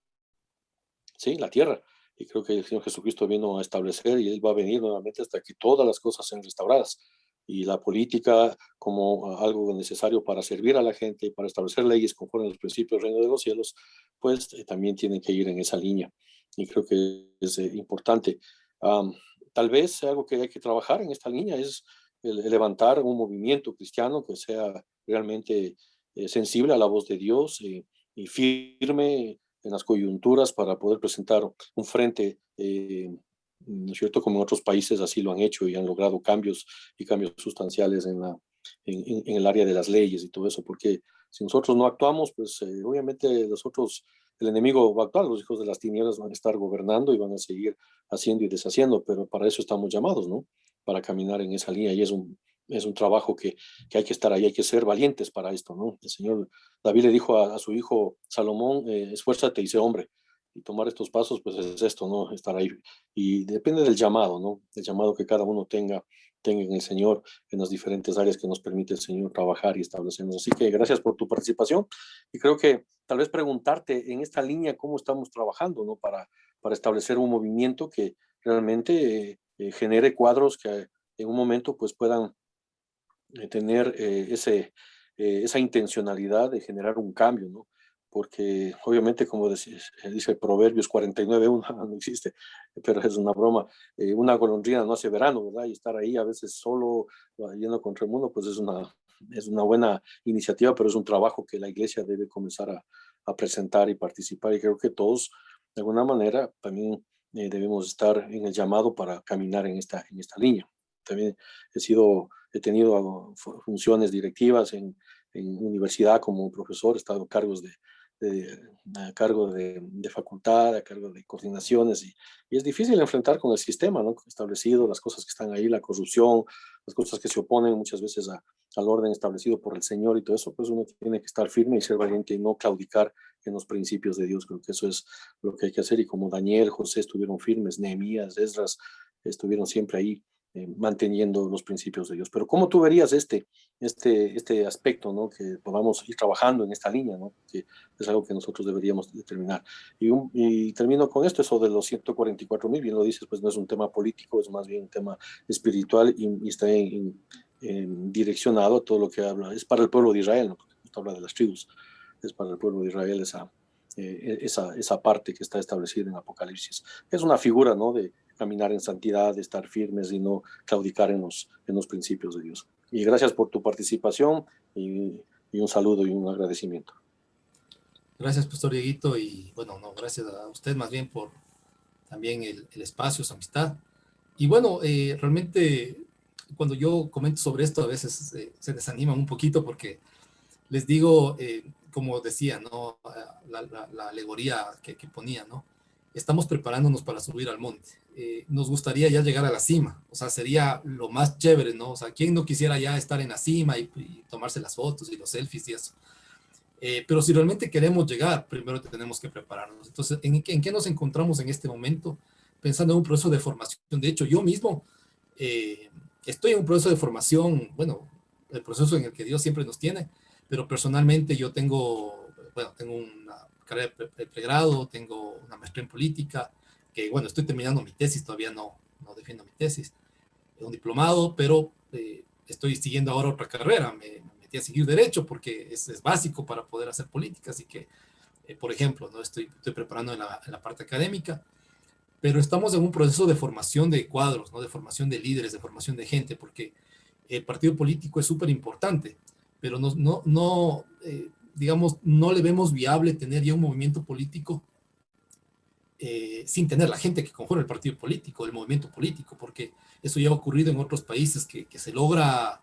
¿sí? La tierra. y creo que el Señor Jesucristo vino a establecer y Él va a venir nuevamente hasta que todas las cosas sean restauradas. Y la política como algo necesario para servir a la gente y para establecer leyes conforme a los principios del reino de los cielos, pues también tienen que ir en esa línea. Y creo que es importante. Tal vez algo que hay que trabajar en esta línea es el levantar un movimiento cristiano que sea realmente sensible a la voz de Dios y firme en las coyunturas para poder presentar un frente, ¿no es cierto? Como en otros países así lo han hecho y han logrado cambios y cambios sustanciales en el área de las leyes y todo eso, porque si nosotros no actuamos, pues obviamente nosotros, el enemigo va a actuar, los hijos de las tinieblas van a estar gobernando y van a seguir haciendo y deshaciendo, pero para eso estamos llamados, ¿no? Para caminar en esa línea y es un trabajo que hay que estar ahí, hay que ser valientes para esto, ¿no? El Señor David le dijo a su hijo Salomón, esfuérzate y sé hombre. Y tomar estos pasos, pues es esto, ¿no? Estar ahí. Y depende del llamado, ¿no? El llamado que cada uno tenga en el Señor, en las diferentes áreas que nos permite el Señor trabajar y establecernos. Así que gracias por tu participación. Y creo que tal vez preguntarte en esta línea cómo estamos trabajando, ¿no? Para establecer un movimiento que realmente genere cuadros que en un momento pues puedan tener esa intencionalidad de generar un cambio, ¿no? Porque obviamente, como dice Proverbios 49:1, no existe, pero es una broma, una golondrina no hace verano, ¿verdad? Y estar ahí a veces solo, yendo contra el mundo, pues es una buena iniciativa, pero es un trabajo que la iglesia debe comenzar a presentar y participar, y creo que todos, de alguna manera, también debemos estar en el llamado para caminar en esta línea. También he tenido funciones directivas en universidad como profesor, he estado a cargo de facultad, a cargo de coordinaciones, y es difícil enfrentar con el sistema, ¿no? Establecido, las cosas que están ahí, la corrupción, las cosas que se oponen muchas veces al orden establecido por el Señor y todo eso, pues uno tiene que estar firme y ser valiente y no claudicar en los principios de Dios. Creo que eso es lo que hay que hacer, y como Daniel, José estuvieron firmes, Nehemías, Esdras estuvieron siempre ahí manteniendo los principios de Dios. Pero ¿cómo tú verías este aspecto, ¿no? Que podamos ir trabajando en esta línea, ¿no? Que es algo que nosotros deberíamos determinar. Y termino con esto, eso de los 144,000, bien lo dices, pues no es un tema político, es más bien un tema espiritual y está direccionado a todo lo que habla. Es para el pueblo de Israel, ¿no? Porque esto habla de las tribus. Es para el pueblo de Israel esa parte que está establecida en Apocalipsis. Es una figura, ¿no? De caminar en santidad, de estar firmes y no claudicar en los principios de Dios. Y gracias por tu participación y un saludo y un agradecimiento. Gracias, Pastor Dieguito, y bueno, no, gracias a usted más bien por también el espacio, su amistad. Y bueno, realmente cuando yo comento sobre esto a veces se desaniman un poquito porque les digo, como decía, ¿no? La alegoría que ponía, ¿no? Estamos preparándonos para subir al monte. Nos gustaría ya llegar a la cima, o sea, sería lo más chévere, ¿no? O sea, ¿quién no quisiera ya estar en la cima y tomarse las fotos y los selfies y eso? Pero si realmente queremos llegar, primero tenemos que prepararnos. Entonces, ¿en qué nos encontramos en este momento? Pensando en un proceso de formación. De hecho, yo mismo estoy en un proceso de formación, bueno, el proceso en el que Dios siempre nos tiene, pero personalmente yo tengo una carrera de pregrado, tengo una maestría en política, que bueno, estoy terminando mi tesis, todavía no defiendo mi tesis, un diplomado, pero estoy siguiendo ahora otra carrera, me metí a seguir derecho porque es básico para poder hacer política, así que, por ejemplo, ¿no? estoy preparando en la parte académica, pero estamos en un proceso de formación de cuadros, ¿no? De formación de líderes, de formación de gente, porque el partido político es súper importante, pero digamos, no le vemos viable tener ya un movimiento político sin tener la gente que conforma el partido político, el movimiento político, porque eso ya ha ocurrido en otros países que se logra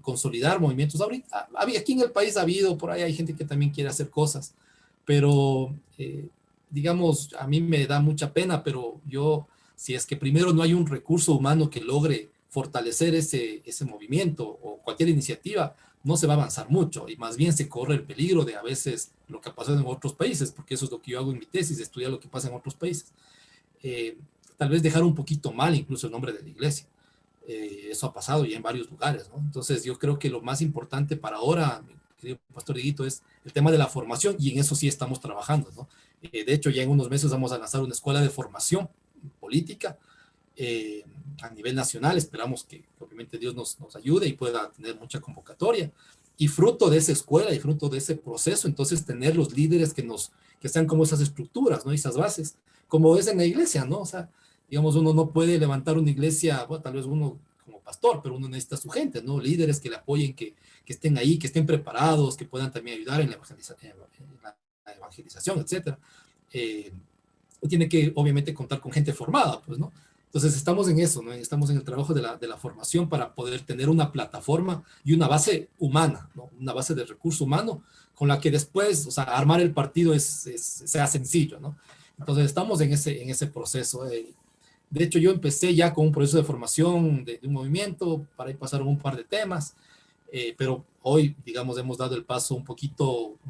consolidar movimientos. Aquí en el país ha habido, por ahí hay gente que también quiere hacer cosas, pero digamos, a mí me da mucha pena, pero si es que primero no hay un recurso humano que logre fortalecer ese movimiento o cualquier iniciativa, no se va a avanzar mucho y más bien se corre el peligro de a veces lo que ha pasado en otros países, porque eso es lo que yo hago en mi tesis, estudiar lo que pasa en otros países. Tal vez dejar un poquito mal incluso el nombre de la iglesia. Eso ha pasado ya en varios lugares, ¿no? Entonces yo creo que lo más importante para ahora, mi querido Pastor Dieguito, es el tema de la formación, y en eso sí estamos trabajando, ¿no? De hecho, ya en unos meses vamos a lanzar una escuela de formación política a nivel nacional. Esperamos que obviamente Dios nos ayude y pueda tener mucha convocatoria. Y fruto de esa escuela y fruto de ese proceso, entonces tener los líderes que sean como esas estructuras, ¿no? Y esas bases, como es en la iglesia, ¿no? O sea, digamos, uno no puede levantar una iglesia, bueno, tal vez uno como pastor, pero uno necesita a su gente, ¿no? Líderes que le apoyen, que estén ahí, que estén preparados, que puedan también ayudar en la evangelización, etcétera. Y tiene que, obviamente, contar con gente formada, pues, ¿no? Entonces, estamos en eso, ¿no? Estamos en el trabajo de la formación para poder tener una plataforma y una base humana, ¿no? Una base de recurso humano con la que después, o sea, armar el partido sea sencillo, ¿no? Entonces, estamos en ese proceso. De hecho, yo empecé ya con un proceso de formación de un movimiento, para ahí pasaron un par de temas, pero hoy, digamos, hemos dado el paso un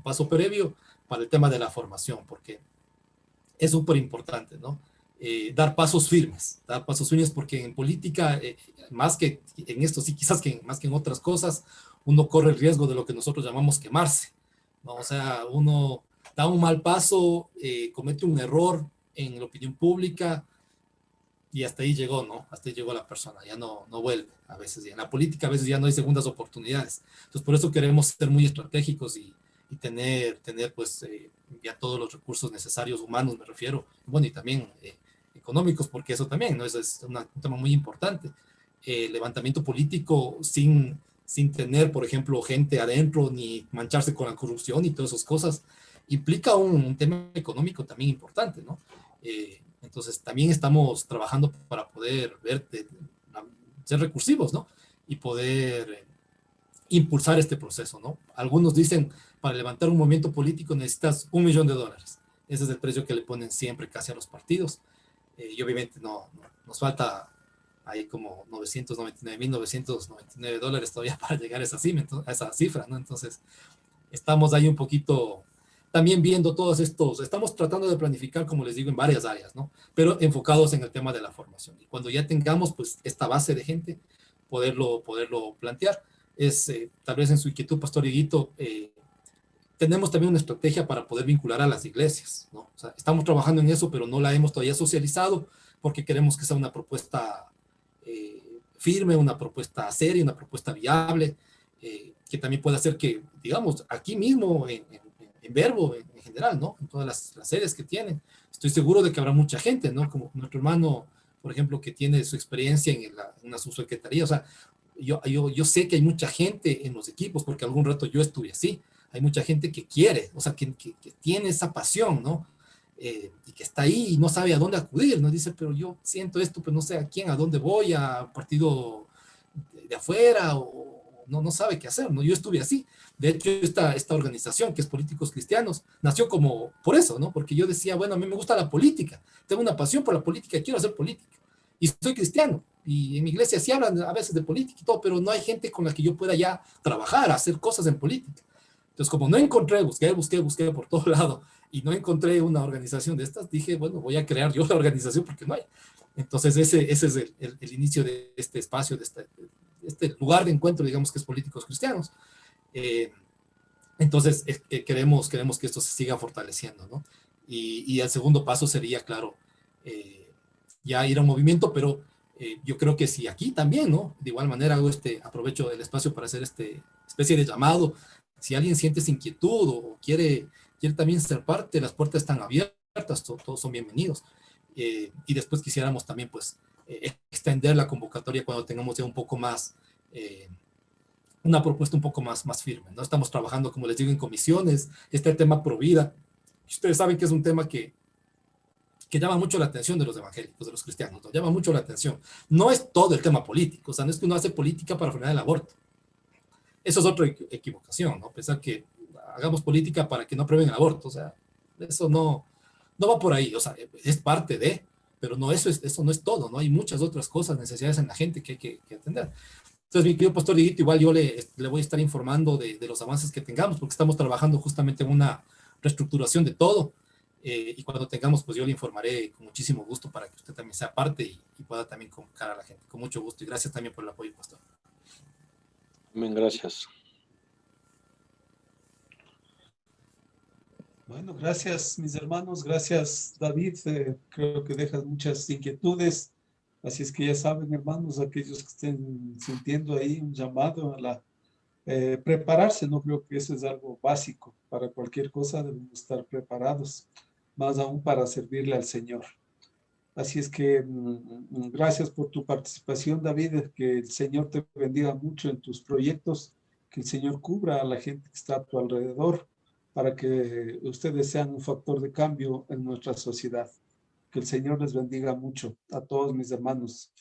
paso previo para el tema de la formación, porque es súper importante, ¿no? Dar pasos firmes porque en política, más que en esto, sí, quizás que más que en otras cosas, uno corre el riesgo de lo que nosotros llamamos quemarse, ¿no? O sea, uno da un mal paso, comete un error en la opinión pública y hasta ahí llegó, ¿no? Hasta ahí llegó la persona, ya no vuelve a veces. Y en la política a veces ya no hay segundas oportunidades. Entonces, por eso queremos ser muy estratégicos y tener pues ya todos los recursos necesarios, humanos me refiero, bueno, y también económicos, porque eso también, ¿no? Eso es un tema muy importante. Levantamiento político sin tener, por ejemplo, gente adentro, ni mancharse con la corrupción y todas esas cosas, implica un tema económico también importante, ¿no? Entonces, también estamos trabajando para poder ser recursivos, ¿no? Y poder impulsar este proceso, ¿no? Algunos dicen, para levantar un movimiento político necesitas $1 millón. Ese es el precio que le ponen siempre casi a los partidos. Y obviamente nos falta ahí como $999,999 todavía para llegar a esa cifra, ¿no? Entonces, estamos ahí un poquito también viendo todos estos, estamos tratando de planificar, como les digo, en varias áreas, ¿no? Pero enfocados en el tema de la formación. Y cuando ya tengamos, pues, esta base de gente, poderlo plantear. Tal vez en su inquietud, Pastor Dieguito, tenemos también una estrategia para poder vincular a las iglesias, ¿no? O sea, estamos trabajando en eso, pero no la hemos todavía socializado porque queremos que sea una propuesta firme, una propuesta seria, una propuesta viable, que también pueda hacer que, digamos, aquí mismo en Verbo, en general, ¿no? En todas las sedes que tienen. Estoy seguro de que habrá mucha gente, ¿no? Como nuestro hermano, por ejemplo, que tiene su experiencia en una subsecretaría. O sea, yo sé que hay mucha gente en los equipos, porque algún rato yo estuve así. Hay mucha gente que quiere, o sea, que tiene esa pasión, ¿no? Y que está ahí y no sabe a dónde acudir, ¿no? Dice, pero yo siento esto, pero no sé a quién, a dónde voy, a partido de afuera, o no sabe qué hacer, ¿no? Yo estuve así. De hecho, esta organización, que es Políticos Cristianos, nació como por eso, ¿no? Porque yo decía, bueno, a mí me gusta la política, tengo una pasión por la política, quiero hacer política. Y soy cristiano, y en mi iglesia sí hablan a veces de política y todo, pero no hay gente con la que yo pueda ya trabajar, hacer cosas en política. Entonces, como no encontré, busqué por todo lado, y no encontré una organización de estas, dije, bueno, voy a crear yo la organización porque no hay. Entonces, ese es el inicio de este espacio, de este lugar de encuentro, digamos, que es Políticos Cristianos. Entonces, queremos que esto se siga fortaleciendo, ¿no? Y el segundo paso sería, claro, ya ir a un movimiento, pero yo creo que si aquí también, ¿no? De igual manera aprovecho el espacio para hacer especie de llamado. Si alguien siente esa inquietud o quiere también ser parte, las puertas están abiertas, todos son bienvenidos. Y después quisiéramos también, pues, extender la convocatoria cuando tengamos ya un poco más, una propuesta un poco más firme, ¿no? Estamos trabajando, como les digo, en comisiones. Está el tema Provida. Ustedes saben que es un tema que llama mucho la atención de los evangélicos, de los cristianos, ¿no? Llama mucho la atención. No es todo el tema político, o sea, no es que uno hace política para frenar el aborto. Eso es otra equivocación, ¿no? Pensar que hagamos política para que no aprueben el aborto, o sea, eso no va por ahí, o sea, es parte de, pero no, eso no es todo, ¿no? Hay muchas otras cosas, necesidades en la gente que hay que atender. Entonces, mi querido Pastor Dieguito, igual yo le voy a estar informando de los avances que tengamos, porque estamos trabajando justamente en una reestructuración de todo, y cuando tengamos, pues yo le informaré con muchísimo gusto para que usted también sea parte y pueda también convocar a la gente, con mucho gusto, y gracias también por el apoyo, Pastor. Amén, gracias. Bueno, gracias mis hermanos, gracias David, creo que dejas muchas inquietudes, así es que ya saben hermanos, aquellos que estén sintiendo ahí un llamado a la prepararse, no creo que eso es algo básico, para cualquier cosa debemos estar preparados, más aún para servirle al Señor. Así es que gracias por tu participación David, que el Señor te bendiga mucho en tus proyectos, que el Señor cubra a la gente que está a tu alrededor, para que ustedes sean un factor de cambio en nuestra sociedad. Que el Señor les bendiga mucho a todos mis hermanos.